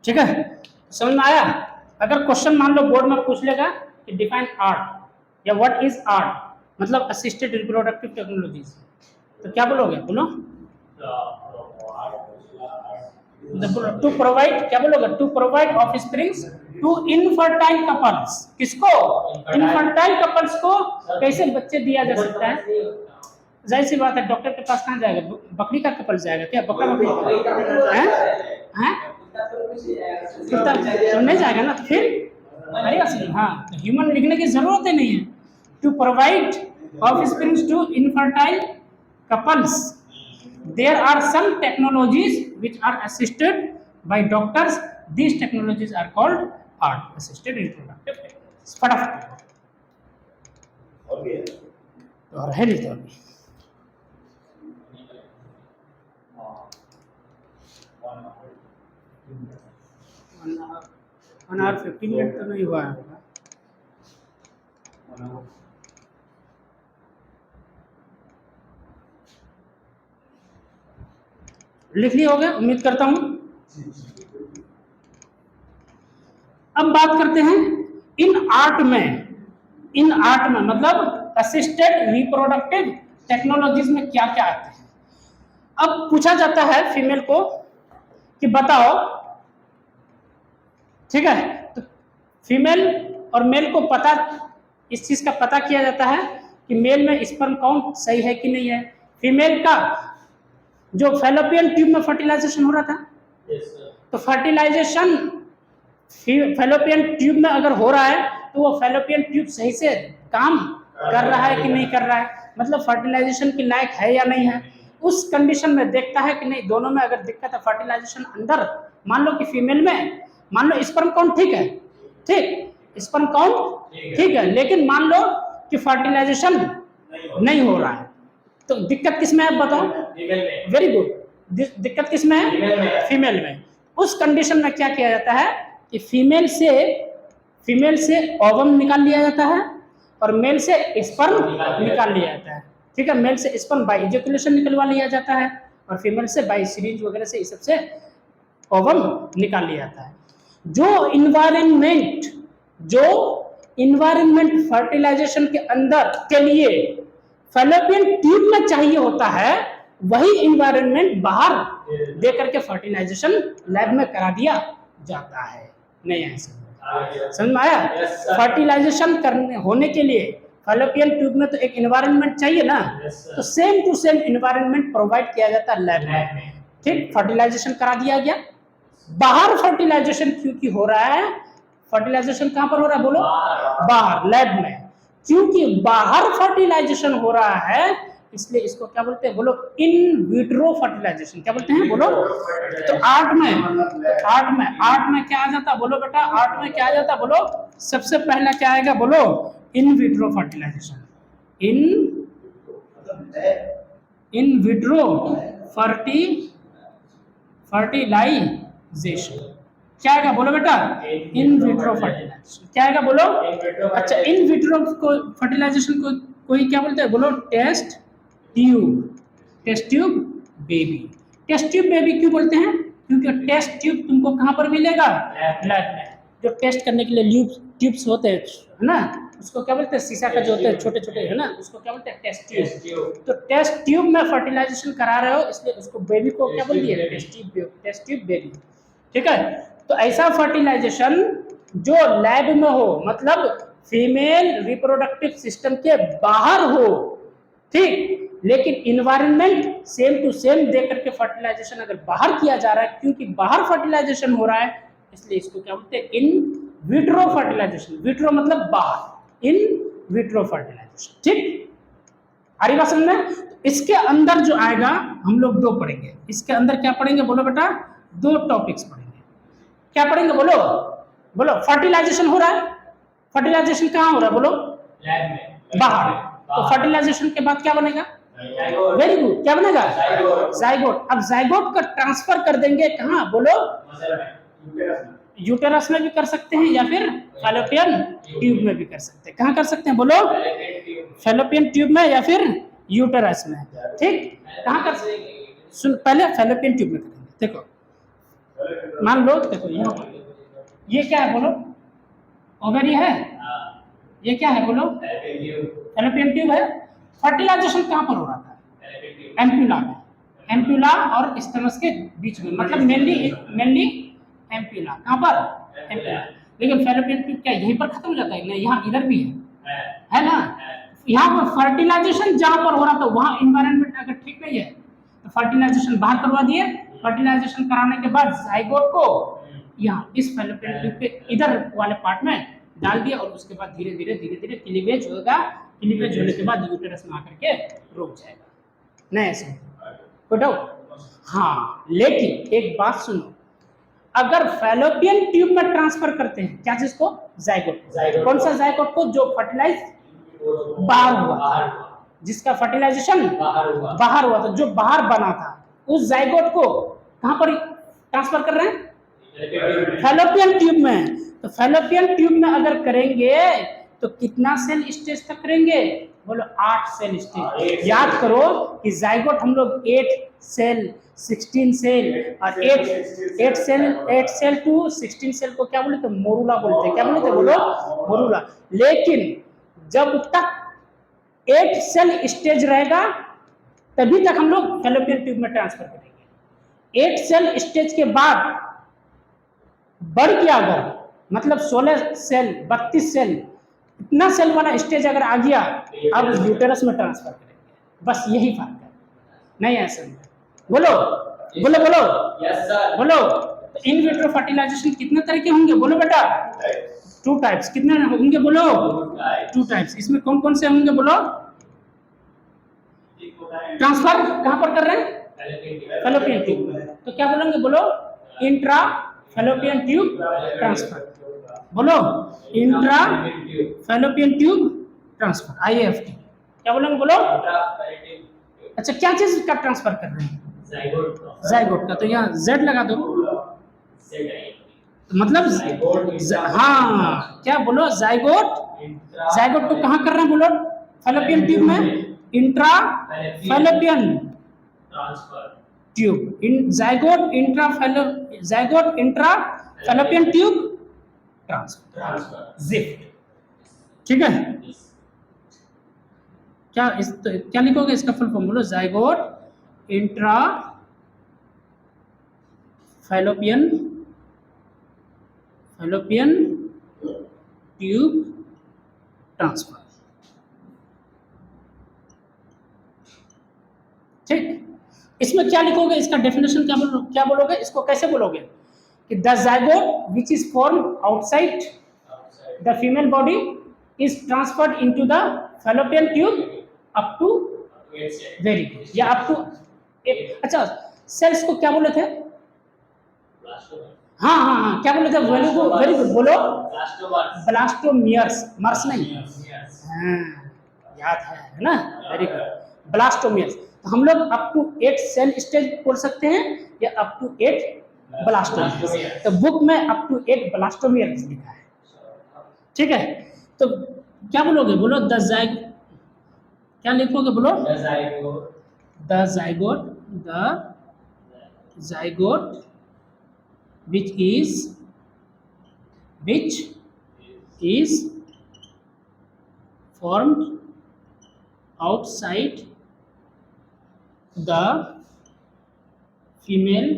ठीक है, समझ में आया? अगर क्वेश्चन मान लो बोर्ड में पूछ लेगा कि डिफाइन आर्ट या व्हाट इज आर्ट, मतलब असिस्टेड रिप्रोडक्टिव टेक्नोलॉजीज, तो क्या बोलोगे? बोलो टू प्रोवाइड, क्या बोलोगे? To provide offsprings to infertile couples. किसको? इनफर्टाइल कपल्स को कैसे बच्चे दिया जा सकता है? जाहिर सी बात है, डॉक्टर के पास कहाँ जाएगा? बकरी का कपल जाएगा क्या? बकरा बकरी हैं? तो नहीं जाएगा ना, तो फिर अरे हाँ, तो ह्यूमन लिखने की जरूरत ही नहीं है। To provide offsprings to infertile couples, there are some technologies which are assisted by doctors. These technologies are called art assisted reproductive technologies. फटाफट और भी है और है नहीं तो अभी 1 hour 15 मिनट तो नहीं हुआ है। लिख लिए होगे उम्मीद करता हूं। अब बात करते हैं इन आर्ट में मतलब असिस्टेड रिप्रोडक्टिव टेक्नोलॉजीज में क्या क्या आते हैं। अब पूछा जाता है फीमेल को कि बताओ, ठीक है, तो फीमेल और मेल को पता, इस चीज का पता किया जाता है कि मेल में स्पर्म काउंट सही है कि नहीं है। फीमेल का जो फैलोपियन ट्यूब में फर्टिलाइजेशन हो रहा था, तो फर्टिलाइजेशन फैलोपियन ट्यूब में अगर हो रहा है तो वो फैलोपियन ट्यूब सही से काम कर रहा है कि नहीं कर रहा है, मतलब फर्टिलाइजेशन के लायक है या नहीं है। उस कंडीशन में देखता है कि नहीं, दोनों में अगर दिक्कत है, फर्टिलाइजेशन अंदर, मान लो कि फीमेल में मान लो स्पर्म काउंट ठीक है, ठीक स्पर्म काउंट ठीक है, लेकिन मान लो कि फर्टिलाइजेशन नहीं हो रहा है, तो दिक्कत किस में है बताओ? वेरी गुड, दिक्कत किस में फीमेल है? में। फीमेल में। उस कंडीशन में क्या किया जाता है कि फीमेल से ओवम निकाल लिया जाता है और मेल से स्पर्म निकाल लिया जाता है। ठीक है, मेल से स्पर्म बाय इजैकुलेशन निकलवा लिया जाता है और फीमेल से बाय सिरिंज वगैरह से इस सब से ओवम निकाल लिया जाता है। जो इन्वायरमेंट फर्टिलाइजेशन के अंदर के लिए फैलोपियन ट्यूब में चाहिए होता है, वही इन्वायरमेंट बाहर दे करके फर्टिलाइजेशन लैब में करा दिया जाता है। नहीं है समझ में आया? Yes, sir. फर्टिलाइजेशन करने होने के लिए फैलोपियन ट्यूब में तो एक इन्वायरमेंट चाहिए ना, Yes, sir. तो same to same environment provide किया जाता है लैब लैब में। में। ठीक, फर्टिलाइजेशन करा दिया गया। बाहर फर्टिलाइजेशन क्योंकि हो रहा है, फर्टिलाइजेशन कहां पर हो रहा है बोलो? बाहर लैब में। क्योंकि बाहर फर्टिलाइजेशन हो रहा है इसलिए इसको क्या बोलते हैं बोलो? In vitro fertilization. क्या बोलते हैं बोलो? तो आर्ट में क्या आ जाता बोलो बेटा? आर्ट में क्या आ जाता बोलो? सबसे पहला क्या आएगा बोलो? In vitro fertilization. In vitro fertilization क्या आएगा बोलो बेटा? इन विट्रो फर्टिलाइजेशन क्या आएगा बोलो? अच्छा, इन विट्रो को फर्टिलाइजेशन को कोई क्या बोलते हैं बोलो? Test tube baby. Test tube baby क्यों बोलते हैं? क्योंकि टेस्ट ट्यूब तुमको कहाँ पर मिलेगा? लैब में। जो टेस्ट करने के लिए ट्यूब्स होते हैं है ना, उसको क्या बोलते हैं? शीशा का जो होते हैं छोटे छोटे है ना, उसको क्या बोलते हैं? Test tube. तो टेस्ट ट्यूब में फर्टिलाइजेशन करा रहे हो इसलिए उसको बेबी को क्या बोल दिया? Test tube baby. ठीक है, तो ऐसा फर्टिलाइजेशन जो लैब में हो, मतलब फीमेल रिप्रोडक्टिव सिस्टम के बाहर हो, ठीक, लेकिन इन्वायरमेंट सेम टू सेम दे करके फर्टिलाइजेशन अगर बाहर किया जा रहा है, क्योंकि बाहर फर्टिलाइजेशन हो रहा है इसलिए इसको क्या बोलते हैं? इन विट्रो फर्टिलाइजेशन। विट्रो मतलब बाहर, इन विट्रो फर्टिलाइजेशन। ठीक, आ रही बात समझ में? इसके अंदर जो आएगा हम लोग दो पढ़ेंगे। इसके अंदर क्या पढ़ेंगे बोलो बेटा? दो टॉपिक्स पढ़ेंगे। क्या पढ़ेंगे बोलो? फर्टिलाइजेशन हो रहा है। फर्टिलाइजेशन कहाँ हो रहा है बोलो? लैब में। बाहर। तो फर्टिलाइजेशन के बाद क्या बनेगा? वेरी गुड, क्या बनेगा? जाइगोट। अब जाइगोट का ट्रांसफर कर देंगे कहाँ बोलो? यूटेरस में भी कर सकते हैं या फिर फैलोपियन ट्यूब में भी कर सकते हैं। कहाँ कर सकते हैं बोलो? फैलोपियन ट्यूब में या फिर यूटेरस में। ठीक, कहाँ कर सुन, पहले फैलोपियन ट्यूब में करेंगे। देखो मान लो, देखो यहाँ पर ये क्या है बोलो? ओवरी है। ये क्या है बोलो? फैलोपियन ट्यूब है। फर्टिलाइजेशन कहाँ पर हो रहा था? एम्प्यूला में। एम्प्यूला और स्टमस के बीच में, मतलब मेनली एम्प्यूला। कहाँ पर? एम्प्यूला। लेकिन फैलोपियन ट्यूब क्या यहीं पर खत्म हो जाता है? नहीं, यहाँ इधर भी है ना। यहाँ पर फर्टिलाइजेशन जहाँ पर हो रहा था वहाँ इन्वायरमेंट अगर ठीक नहीं है तो फर्टिलाइजेशन बाहर करवा दिए। फर्टिलाइजेशन कराने के बाद जाइगोट को यहाँ इस फैलोपियन ट्यूब के इधर वाले पार्ट में डाल दिया और उसके बाद धीरे धीरे क्लीवेज होगा। क्लीवेज होने के बाद यूटेरस में आकर के रुक जाएगा। नहीं ऐसे कोई डाउट? हाँ, लेकिन एक बात सुनो, अगर फैलोपियन ट्यूब में ट्रांसफर करते हैं क्या चीज को? जाइगोट। कौन सा जाइगोट को? जो फर्टिलाइज बाहर हुआ था, जिसका फर्टिलाइजेशन बाहर हुआ था, जो बाहर बना था, उस जाइगोट को कहां पर ट्रांसफर कर रहे हैं? फैलोपियन ट्यूब में। तो फैलोपियन ट्यूब में अगर करेंगे तो कितना सेल स्टेज तक करेंगे बोलो? 8 सेल स्टेज। याद करो कि जाइगोट हम लोग 8 सेल 16 सेल और 8 सेल टू 16 सेल को क्या बोलते हैं? मोरूला बोलते हैं। क्या बोलते हैं बोलो? मोरूला। लेकिन जब तक 8 सेल स्टेज रहेगा तभी तक हम लोग फैलोपियन ट्यूब में ट्रांसफर करेंगे। 8 सेल स्टेज के बाद बढ़ गया अगर, मतलब 16 सेल 32 सेल, इतना सेल वाला स्टेज अगर आ गया, अब यूटेरस में ट्रांसफर करेंगे। बस यही फर्क है। नहीं ऐसा बोलो बोलो बोलो यस सर। बोलो। तो इन विट्रो फर्टिलाइजेशन कितने तरह के होंगे बोलो बेटा? 2 टाइप्स। कितने होंगे बोलो? 2 टाइप्स। इसमें कौन कौन से होंगे बोलो? ट्रांसफर कहां पर कर रहे हैं? फैलोपियन ट्यूब में। तो क्या बोलेंगे बोलो? Intra Fallopian tube transfer. बोलो intra Fallopian tube transfer, IFT। क्या बोलेंगे बोलो? अच्छा, क्या चीज का ट्रांसफर कर रहे हैं? जाइगोट जाइगोट का, तो यहाँ जेड लगा दो। सेड है तो मतलब जाइगोट हाँ क्या बोलो, जाइगोट, जाइगोट को कहाँ कर रहे हैं बोलो, फैलोपियन ट्यूब में, इंट्रा फैलोपियन ट्रांसफर ट्यूब, इन zygote intra Fallopian tube transfer, transfer gift. ठीक है, क्या क्या लिखोगे इसका फुल फॉर्म बोलो, zygote intra Fallopian tube transfer. ठीक, इसमें क्या लिखोगे, इसका डेफिनेशन क्या बोलोगे, इसको कैसे बोलोगे कि the zygote which is form outside the female body is transferred into the fallopian tube up to, very good, या अप टू, अच्छा सेल्स को क्या बोले थे, हाँ हाँ हाँ क्या बोले थे, वेरी गुड बोलो, ब्लास्टोमियर्स, मर्स नहीं, हाँ याद है ना, वेरी गुड, ब्लास्टोमियर्स। तो हम लोग अप टू 8 सेल स्टेज बोल सकते हैं या अप टू 8 ब्लास्टोमियर्स, तो बुक में अप टू 8 ब्लास्टोमियर्स लिखा है। ठीक है, तो क्या बोलोगे बोलो, क्या लिखोगे बोलो, the zygote which is formed outside the female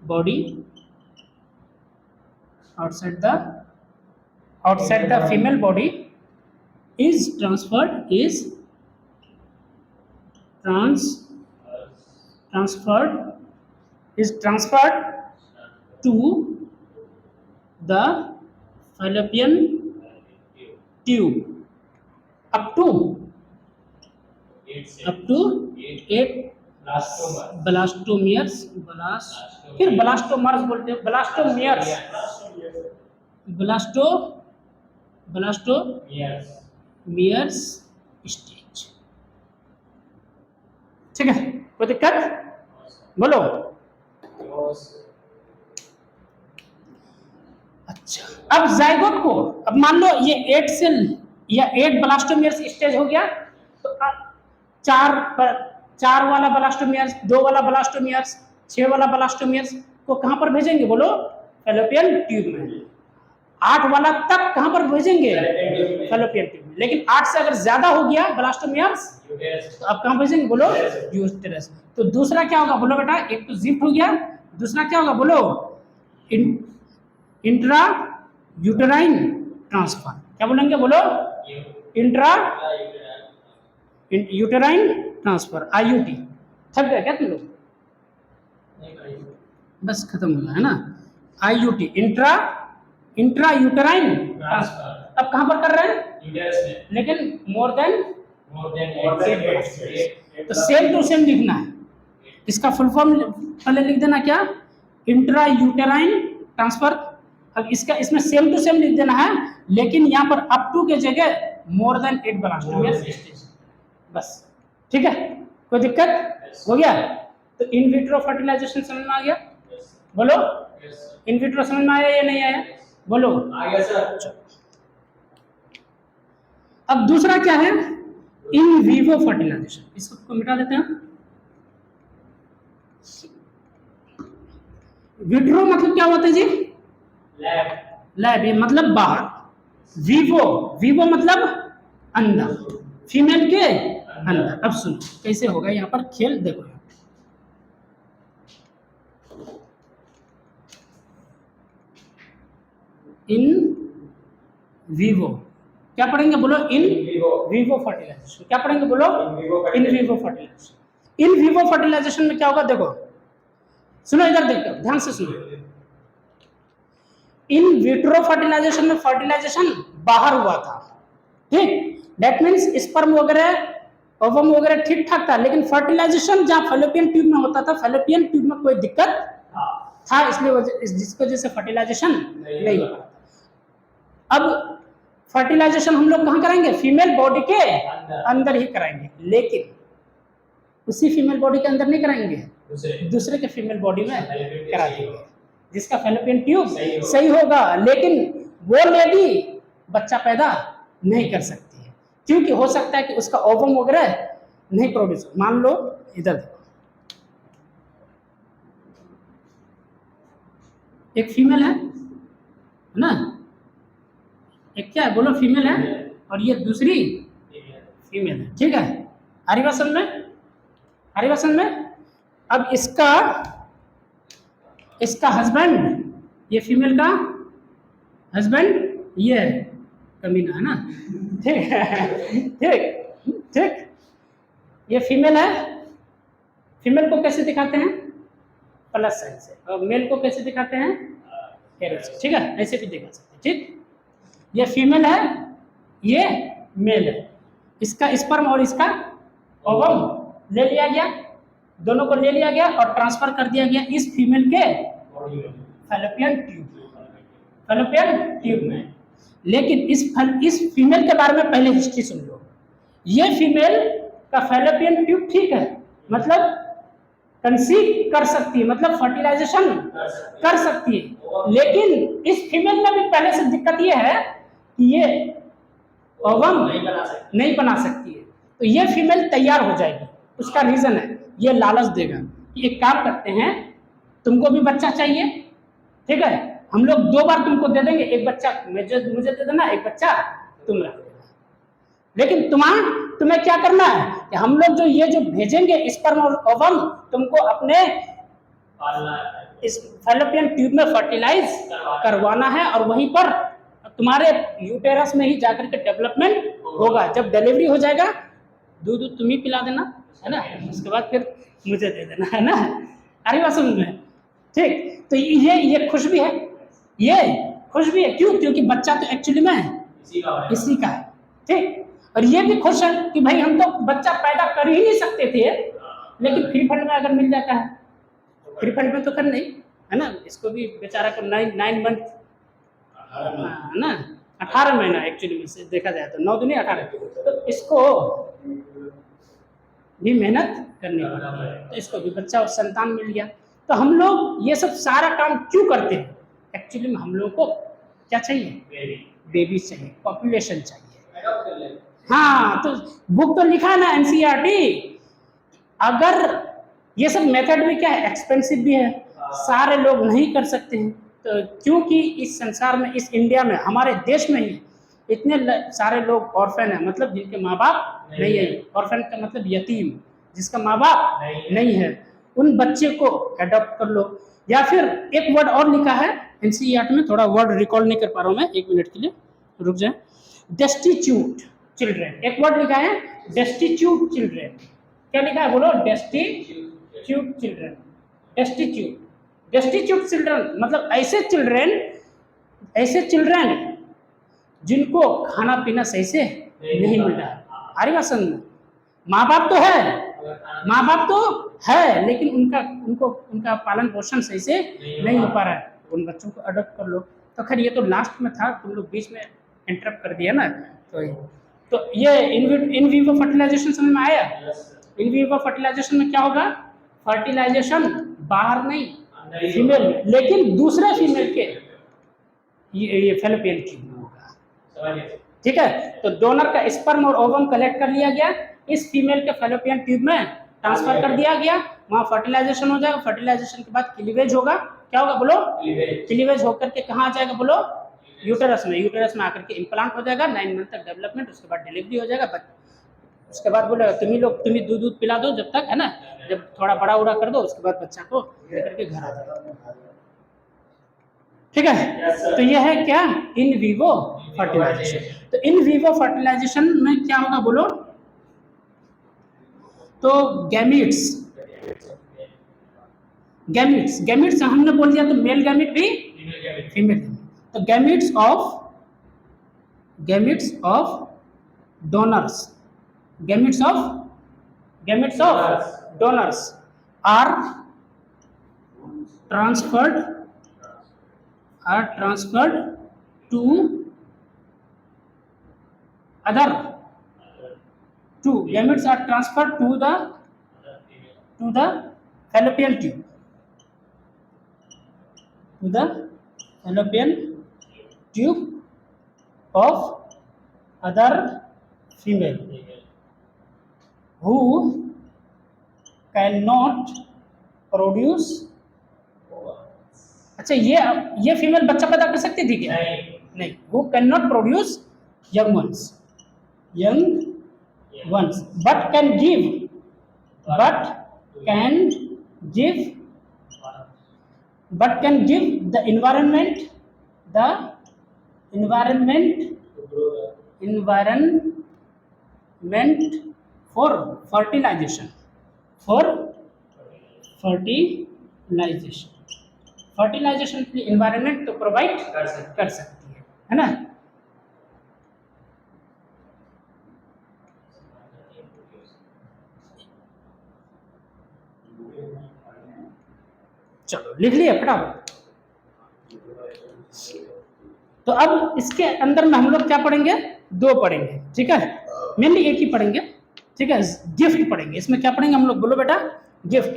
body, outside the female body is transferred to the fallopian tube up to 8 blastomeres, फिर ब्लास्टोमर्स बोलते हैं, ब्लास्टोमियर्स स्टेज। ठीक है, कोई दिक्कत बोलो, अच्छा अब जाइगोट को, अब मान लो ये 8 सेल या 8 ब्लास्टोमियर्स स्टेज हो गया, तो अब 4 वाला ब्लास्टोमियर्स, 2 वाला ब्लास्टोमियर्स, 6 वाला ब्लास्टोमियर्स को कहां पर भेजेंगे बोलो, फैलोपियन ट्यूब में। 8 वाला तक कहां पर भेजेंगे, फैलोपियन ट्यूब में, लेकिन 8 से अगर ज्यादा हो गया ब्लास्टोमियर्स तो अब कहां भेजेंगे बोलो, यूटेरस। तो दूसरा क्या होगा बोलो बेटा, एक तो जिफ्ट हो गया, दूसरा क्या होगा बोलो, इंट्रा यूटेराइन ट्रांसफर। क्या बोलेंगे बोलो, इंट्रा यूटेराइन ट्रांसफर, IUT। थक गए क्या तुम लोग, बस खत्म हो गया है ना, IUT, इंट्रा यूटेराइन ट्रांसफर। अब कहां पर कर रहे हैं, लेकिन मोर देन, तो सेम टू सेम लिखना है, इसका फुल फॉर्म पहले लिख देना, क्या, इंट्रा यूटेराइन ट्रांसफर। अब इसमें सेम टू सेम लिख देना है, लेकिन यहाँ पर अप टू के जगह मोर देन 8 ब्लास्टोमियर्स स्टेज, बस। ठीक है, कोई दिक्कत हो गया, तो इन विट्रो फर्टिलाइजेशन समझ में आ गया, बोलो, इन विट्रो समझ में आया या नहीं आया, बोलो, आ गया सर। अब दूसरा क्या है, इन विवो फर्टिलाइजेशन, इसको मिटा देते हैं। विट्रो मतलब क्या होता है जी, लैब, ये मतलब बाहर, विवो मतलब अंदर, फीमेल के अंदर। अब सुनो कैसे होगा यहाँ पर खेल, देखो इन विवो, क्या पढ़ेंगे बोलो, इन विवो फर्टिलाइजेशन। क्या पढ़ेंगे बोलो, in vivo fertilization. In vivo fertilization में क्या होगा, देखो सुनो, इधर देखो ध्यान से सुनो। इन विट्रो फर्टिलाइजेशन में फर्टिलाइजेशन बाहर हुआ था, ठीक, दैट मीन्स स्पर्म वगैरह, ओवम वगैरह ठीक ठाक था, लेकिन फर्टिलाइजेशन जहां फैलोपियन ट्यूब में होता था, फैलोपियन ट्यूब में कोई दिक्कत था, इसलिए जिसकी वजह से फर्टिलाइजेशन नहीं हो रहा था। अब फर्टिलाइजेशन हम लोग कहाँ कराएंगे? फीमेल बॉडी के अंदर। अंदर ही कराएंगे, लेकिन उसी फीमेल बॉडी के अंदर नहीं कराएंगे, दूसरे दूसरे के फीमेल बॉडी में फैलोपियन करा सही देंगे, होगा। जिसका फैलोपियन ट्यूब सही होगा। सही होगा, लेकिन वो लेडी बच्चा पैदा नहीं कर सकती है, क्योंकि हो सकता है कि उसका ओवम वगैरह नहीं प्रोड्यूस। मान लो इधर देखो, एक फीमेल है ना, एक क्या है बोलो, फीमेल है, और ये दूसरी फीमेल है, ठीक है। हरिवासन में, हरिवासन में अब इसका हस्बैंड, ये फीमेल का हस्बैंड ये है, कमीना है ना, ठीक है, ठीक ठीक। ये फीमेल है, फीमेल को कैसे दिखाते हैं? प्लस साइन से, और मेल को कैसे दिखाते हैं? एरो से, ठीक है, ऐसे भी दिखा सकते हैं, ठीक। ये फीमेल है, ये मेल है, इसका स्पर्म और इसका ओवम ले लिया गया, दोनों को ले लिया गया और ट्रांसफर कर दिया गया इस फीमेल के फैलोपियन ट्यूब में। लेकिन इस फीमेल के बारे में पहले हिस्ट्री सुन लो। ये फीमेल का फैलोपियन ट्यूब ठीक है, मतलब कंसीव कर सकती है, मतलब फर्टिलाइजेशन कर सकती है, लेकिन इस फीमेल में भी पहले से दिक्कत ये है कि ये ओवम नहीं बना सकती है, तो ये फीमेल तैयार हो जाएगी। उसका रीजन है, ये लालच देगा कि एक काम करते हैं, तुमको भी बच्चा चाहिए, ठीक है, हम लोग 2 बार तुमको दे देंगे, एक बच्चा मुझे दे देना, एक बच्चा तुम रख देना, लेकिन तुम्हें क्या करना है कि हम लोग जो भेजेंगे स्पर्म और ओवम, तुमको अपने इस फैलोपियन ट्यूब में फर्टिलाइज करवाना है, और वहीं पर तुम्हारे यूटेरस में ही जाकर के डेवलपमेंट होगा। जब डिलीवरी हो जाएगा, दूध तुम ही पिला देना, है ना, उसके बाद फिर मुझे दे देना, है ना। अरे बात समझ में, ठीक। तो ये खुश भी है, ये खुश भी है, क्यों? क्योंकि बच्चा तो एक्चुअली में इसी का है, ठीक। और ये भी खुश है कि भाई हम तो बच्चा पैदा कर ही नहीं सकते थे, लेकिन फ्री फंड में अगर मिल जाता है, फ्री फंड में तो कर नहीं, है ना, इसको भी बेचारा को 9 मंथ, है ना, 18 महीना एक्चुअली में से देखा जाए तो 9 दूनी 18, तो इसको भी मेहनत करनी पड़ती है, तो इसको भी बच्चा और संतान मिल गया। तो हम लोग ये सब सारा काम क्यों करते हैं? एक्चुअली में हम लोग को क्या चाहिए? बेबी चाहिए, पॉपुलेशन चाहिए। हाँ, तो बुक तो लिखा है ना एनसीईआरटी, अगर ये सब मेथड भी क्या है, एक्सपेंसिव भी है, सारे लोग नहीं कर सकते हैं, तो क्योंकि इस संसार में, इस इंडिया में, हमारे देश में ही इतने सारे लोग ऑर्फन हैं, मतलब जिनके माँ बाप नहीं है। ऑर्फन का मतलब यतीम, जिसका माँ बाप नहीं है, उन बच्चे को अडॉप्ट कर लो। या फिर एक वर्ड और लिखा है एनसीईआरटी में, थोड़ा वर्ड रिकॉल नहीं कर पा रहा हूँ मैं, 1 मिनट के लिए रुक जाए। डेस्टिट्यूट चिल्ड्रेन, एक वर्ड लिखा है डेस्टिट्यूट चिल्ड्रेन। क्या लिखा है बोलो? Destitute children. डेस्टिट्यूट चिल्ड्रन मतलब ऐसे चिल्ड्रन जिनको खाना पीना सही से नहीं मिल रहा है। आ रही बात समझ में? माँ बाप तो है, लेकिन उनका पालन पोषण सही से नहीं हो पा रहा है, उन बच्चों को अडॉप्ट कर लो। तो खैर ये तो लास्ट में था, तुम लोग बीच में इंटरप्ट कर दिया ना, तो ये इन विवो फर्टिलाइजेशन समझ में आया? इन विवो फर्टिलाइजेशन में क्या होगा? फर्टिलाइजेशन बाहर नहीं, फीमेल में, लेकिन दूसरे फीमेल के ये फैलोपियन ट्यूब में होगा, ठीक है। तो डोनर का स्पर्म और ओवम कलेक्ट कर लिया गया, इस फीमेल के फैलोपियन ट्यूब में ट्रांसफर कर दिया गया, वहाँ फर्टिलाइजेशन हो जाएगा। फर्टिलाइजेशन के बाद क्लीवेज होगा। क्या होगा बोलो? क्लीवेज होकर के कहाँ आ जाएगा बोलो? यूटेरस में। यूटेरस में आकर के इम्प्लांट हो जाएगा, 9 मंथ तक डेवलपमेंट, उसके बाद डिलीवरी हो जाएगा। उसके बाद बोले तुम ही दूध पिला दो जब तक, है ना, जब थोड़ा बड़ा उड़ा कर दो, उसके बाद बच्चा को लेकर के घर आ जाएगा, ठीक है। तो ये है क्या? In vivo fertilization. तो इन विवो फर्टिलाइजेशन में क्या होगा बोलो? तो गैमीट्स हमने बोल दिया, तो मेल गैमीट भी फीमेल गैमीट। तो gametes of donors are transferred to other other to gametes are transfer to the other female fallopian tube, to the fallopian tube of other female female who cannot produce. अच्छा, ये फीमेल बच्चा पैदा कर सकती थी क्या? नहीं नहीं. who cannot produce young ones, but can give, the environment for fertilization, fertilization के लिए environment तो provide कर सकती है ना. चलो लिख लिया फटाफट. तो अब इसके अंदर में हम लोग क्या पढ़ेंगे? दो पढ़ेंगे, ठीक है. मेनली एक ही पढ़ेंगे, ठीक है. गिफ्ट पढ़ेंगे. इसमें क्या पढ़ेंगे हम लोग? बोलो बेटा. गिफ्ट.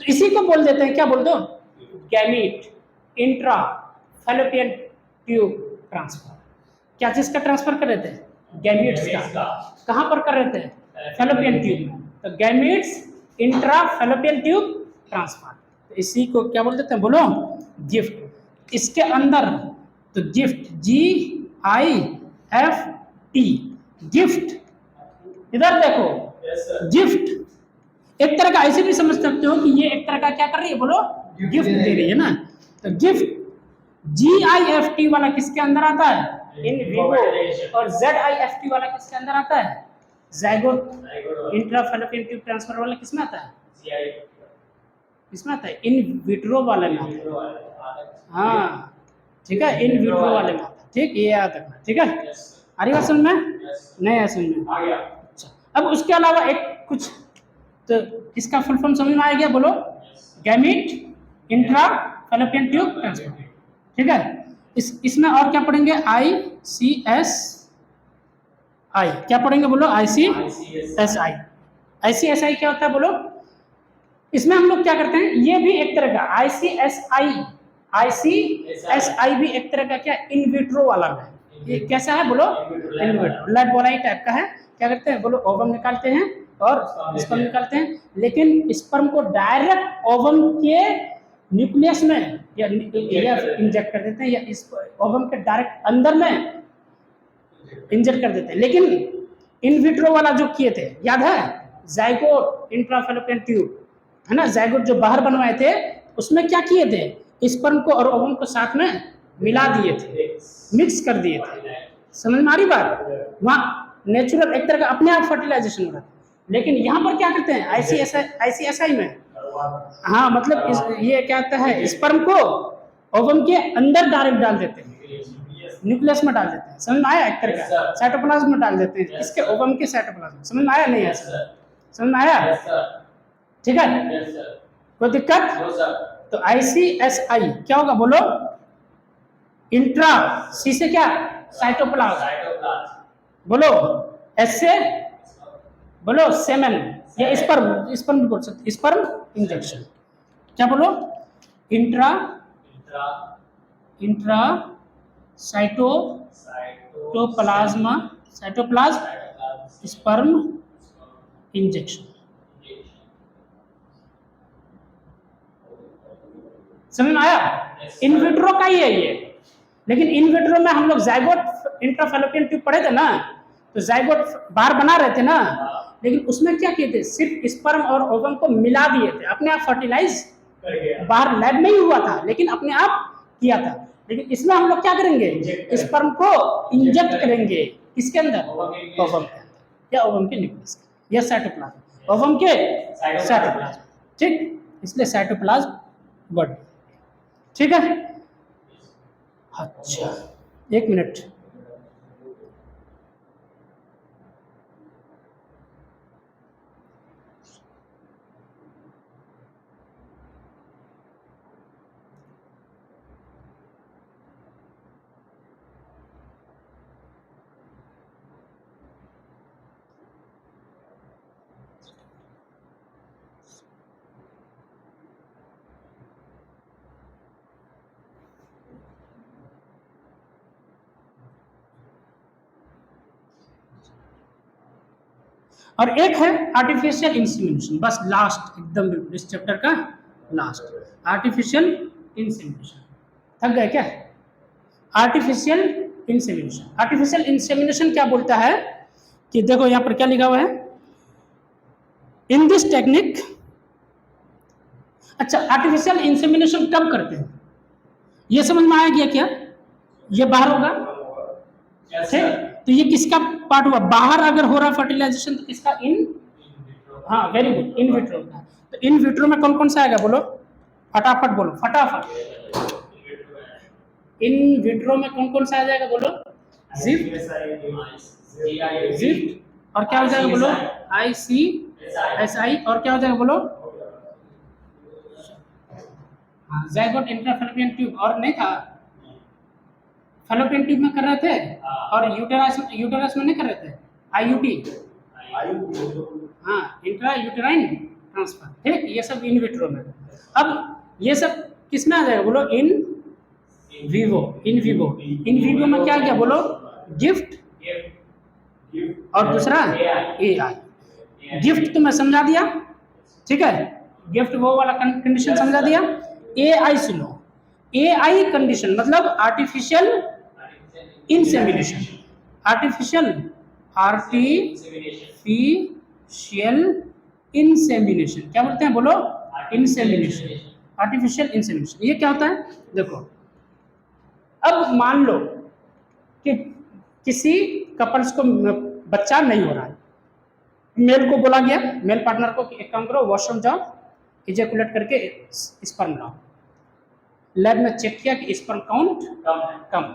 तो इसी को बोल देते हैं, क्या बोल दो? Gamete intra Fallopian tube transfer. क्या चीज का ट्रांसफर कर रहे थे? गैमीट्स का. कहाँ पर कर रहे थे? फैलोपियन ट्यूब में. तो gametes intra Fallopian tube transfer. तो इसी को क्या बोल देते हैं? बोलो. गिफ्ट. इसके अंदर तो गिफ्ट GIFT गिफ्ट. इधर देखो. yes sir गिफ्ट एक तरह का ऐसे भी समझ सकते हो कि ये एक तरह का क्या कर रही है? बोलो. गिफ्ट दे रही है ना. तो गिफ्ट GIFT वाला किसके अंदर आता है? In vivo. और ZIFT वाला किसके अंदर आता है? ज़ायगोट इंट्राफैलोपियन ट्यूब ट्रांसफर वाला किसमें आता है? किसमें आता है? इन विट्रो वाले में आता है. हाँ, ठीक है. इन विट्रो वाले में आता है. ठीक, ये याद रखना. ठीक है. आ रही बात समझ में? नहीं है समझ में? आ गया. अच्छा, अब उसके अलावा एक कुछ, तो इसका फुल फॉर्म समझ में आ गया? बोलो. Gamete intra Fallopian tube transfer. ठीक है. इसमें और क्या पढ़ेंगे? ICSI. क्या पढ़ेंगे? बोलो. ICSI. ICSI क्या होता है? बोलो. इसमें हम लोग क्या करते हैं? ये भी एक तरह का ICSI भी एक तरह का क्या? इन विट्रो वाला है. ये कैसा है? बोलो. इन विट्रो लैब वाला ही टाइप का है. क्या करते हैं? बोलो. ओवम निकालते हैं और स्पर्म निकालते हैं, लेकिन स्पर्म को डायरेक्ट ओवम के न्यूक्लियस में या इंजेक्ट कर देते हैं, या इस ओवम के डायरेक्ट अंदर में इंजेक्ट कर देते हैं. लेकिन इन विट्रो वाला जो किए थे, याद है? ज़ायगोट इंट्राफैलोपियन ट्यूब है ना. ज़ायगोट जो बाहर बनवाए थे, उसमें क्या किए थे? स्पर्म को और ओवम को साथ में मिला दिए थे, मिक्स कर दिए थे. समझ में आ रही बात? वहाँ नेचुरल एक तरह का अपने आप फर्टिलाइजेशन हो रहा था. लेकिन यहाँ पर क्या करते हैं? ICSI में, हाँ, मतलब ये क्या होता है? स्पर्म को ओवम के अंदर डायरेक्ट डाल देते हैं, न्यूक्लियस में डाल देते हैं. समझ में आया? एक तरह का साइटोप्लाज्म में डाल देते हैं. इसके ओवम के साइटोप्लाज्म. समझ में आया? नहीं है? समझ में आया? ठीक है. कोई दिक्कत? तो ICSI क्या होगा? बोलो. इंट्रा. सी से क्या? साइटोप्लाज्म. बोलो. S से बोलो. सेमेन या स्पर्म भी बोल सकते. Sperm injection. क्या बोलो? Intra cytoplasm sperm injection. समझ में आया? इन विट्रो का ही है ये. लेकिन इन विट्रो में हम लोग ज़ायगोट इंट्राफैलोपियन ट्यूब पढ़े थे ना. तो ज़ायगोट बाहर बना रहे थे ना, लेकिन उसमें क्या किए थे? सिर्फ स्पर्म और ओवम को मिला दिए थे. अपने आप फर्टिलाइज बाहर लैब में ही हुआ था, लेकिन अपने आप किया था. लेकिन इसमें हम लोग क्या करेंगे? स्पर्म को इंजेक्ट करेंगे. किसके अंदर? ओवम के अंदर, या ओवम के न्यूक्लियस या साइटोप्लाज्म. ओवम के साइटोप्लाज्म. ठीक, इसलिए साइटोप्लाज्म वर्ड. ठीक है. अच्छा, एक मिनट. और एक है आर्टिफिशियल इंसेमिनेशन, बस लास्ट एकदम बिल्कुल इस चैप्टर का लास्ट, आर्टिफिशियल इंसेमिनेशन। थक गए क्या? आर्टिफिशियल इंसेमिनेशन, आर्टिफिशियल इंसेमिनेशन क्या बोलता है कि देखो यहाँ पर क्या लिखा हुआ है, इन दिस टेक्निक। अच्छा, आर्टिफिशियल इंसेमिनेशन कब करते हैं ये समझ में आया गया क्या? ये बाहर होगा, ठीक? तो ये किसका पार्ट हुआ? बाहर अगर हो रहा फर्टिलाइजेशन तो किसका? इन, हाँ वेरी गुड, इन विट्रो का। तो इन विट्रो में कौन कौन सा आएगा बोलो, फटाफट बोलो, फटाफट। इन विट्रो में कौन कौन सा आ जाएगा बोलो? जिप, जिप, और क्या हो जाएगा बोलो? ICSI, और क्या हो जाएगा बोलो? ज़ाइगोट इंट्राफैलोपियन ट्यूब, और नहीं था? फैलोपियन ट्यूब में कर रहे थे, और यूटेरस में नहीं कर रहे थे? IUT, हाँ, इंट्रा यूटेराइन ट्रांसफर, ठीक? ये सब इन विट्रो में। अब ये सब किस में आ जाएगा बोलो? In Vivo, in vivo. In vivo में क्या गया बोलो? गिफ्ट, और दूसरा AI। गिफ्ट तो मैं समझा दिया, ठीक है, गिफ्ट वो वाला कंडीशन समझा दिया। AI सुनो, AI कंडीशन मतलब आर्टिफिशियल इंसेमिनेशन, आर्टिफिशियल इंसेमिनेशन क्या बोलते हैं बोलो? Insemination, artificial insemination. ये क्या होता है देखो, अब मान लो कि किसी कपल्स को बच्चा नहीं हो रहा है, मेल को बोला गया, मेल पार्टनर को कि एक काम करो, वॉशरूम जाओ, इजैकुलेट करके स्पर्म लाओ। लैब में चेक किया कि स्पर्म काउंट कम।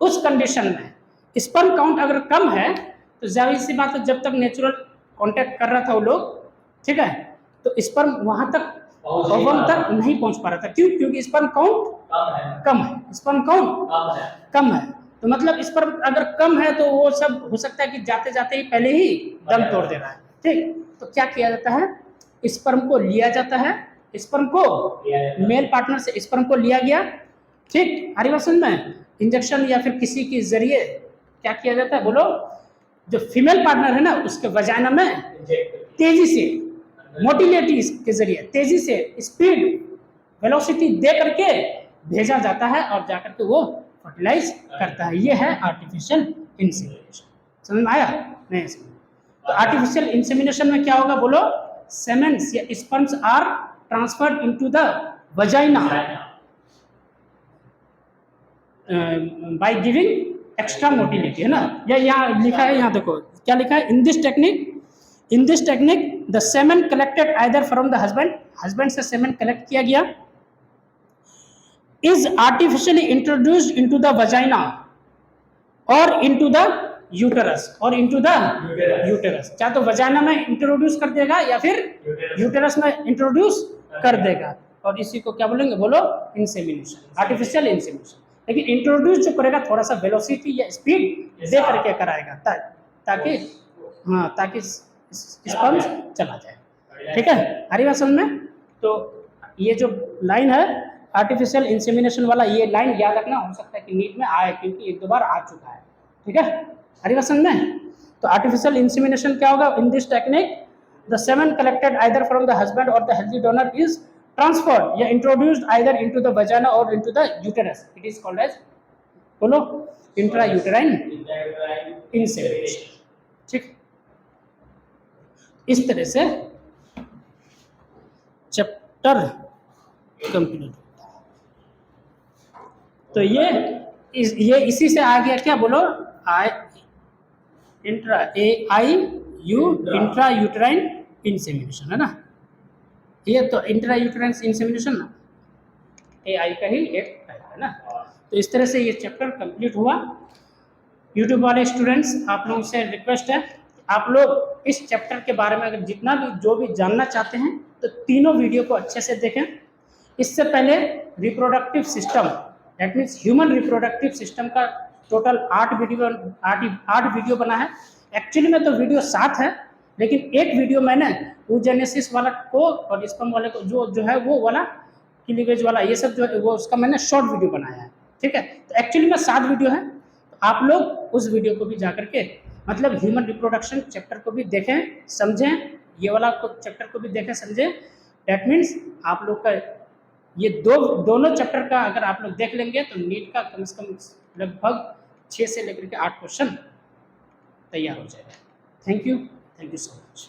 उस कंडीशन में स्पर्म काउंट अगर कम है तो जाहिर सी बात है, जब तक नेचुरल कांटेक्ट कर रहा था वो लोग, ठीक है, तो स्पर्म वहां तक ओवम तक नहीं पहुंच पा रहा था। क्यों? क्योंकि स्पर्म काउंट कम है, स्पर्म काउंट कम है। तो मतलब स्पर्म अगर कम है तो वो सब हो सकता है कि जाते जाते ही पहले ही दम तोड़ दे रहा है, ठीक? तो क्या किया जाता है? स्पर्म को लिया जाता है, स्पर्म को मेल पार्टनर से स्पर्म को लिया गया, ठीक, हरी बात समझ में, इंजेक्शन या फिर किसी के जरिए क्या किया जाता है बोलो? जो फीमेल पार्टनर है ना उसके वजाइना में तेजी से, मोटिलिटी के जरिए तेजी से स्पीड, वेलोसिटी दे करके भेजा जाता है और जाकर के वो फर्टिलाइज करता है। ये है आर्टिफिशियल इंसेमिनेशन। समझ में आया? नहीं समझ? तो आर्टिफिशियल इंसेमिनेशन में क्या होगा बोलो? सेमेंस या sperms are transferred into the vagina by giving extra motility, है ना? या यहाँ लिखा है, यहाँ देखो क्या लिखा है, इन this technique the semen collected either from the husband से सेमेन कलेक्ट किया गया, is artificially introduced into the vagina और इनटू द यूटेरस, चाहे तो वजाइना में इंट्रोड्यूस कर देगा या फिर यूटेरस में इंट्रोड्यूस कर देगा, और इसी को क्या बोलेंगे बोलो? Insemination, artificial insemination. लेकिन इंट्रोड्यूस जो करेगा थोड़ा सा वेलोसिटी या स्पीड दे करके कराएगा, ताकि स्पर्म्स चला जाए, ठीक है? हरी बात समझ में? तो ये जो लाइन है आर्टिफिशियल इंसेमिनेशन वाला, ये लाइन याद रखना, हो सकता है कि नीट में आए, क्योंकि एक दो बार आ चुका है, ठीक है? हरी बात समझ में? तो आर्टिफिशियल इंसेमिनेशन क्या होगा? In this technique the semen collected either from the husband और the healthy donor is transferred या introduced either into the vagina और into the uterus. It is called as बोलो इंट्रा यूटेराइन इंसेमिनेशन, ठीक? इस तरह से चैप्टर कंप्लीट होता है। तो ये इसी से आ गया क्या बोलो? इंट्रा यूटेराइन इंसेमिनेशन, है ना? ये तो इंट्रा यूटेराइन इंसेमिनेशन ना AI का ही एक टाइप है ना। तो इस तरह से ये चैप्टर कंप्लीट हुआ। यूट्यूब वाले स्टूडेंट्स, आप लोगों से रिक्वेस्ट है, आप लोग इस चैप्टर के बारे में अगर जितना भी जो भी जानना चाहते हैं तो तीनों वीडियो को अच्छे से देखें। इससे पहले reproductive system, that means human reproductive system का टोटल 8 वीडियो बना है। एक्चुअली में तो वीडियो 7 है, लेकिन एक वीडियो मैंने oogenesis वाला को और स्पर्म वाले को जो है वो वाला क्लीवेज वाला ये सब जो है वो उसका मैंने शॉर्ट वीडियो बनाया है, ठीक है? तो एक्चुअली में 7 वीडियो है। तो आप लोग उस वीडियो को भी जा करके मतलब ह्यूमन रिप्रोडक्शन चैप्टर को भी देखें समझें, ये वाला चैप्टर को भी देखें समझें। डैट मीन्स आप लोग का ये दोनों चैप्टर का अगर आप लोग देख लेंगे तो नीट का कम से कम लगभग 6 से लेकर के 8 क्वेश्चन तैयार हो जाएगा। Thank you so much.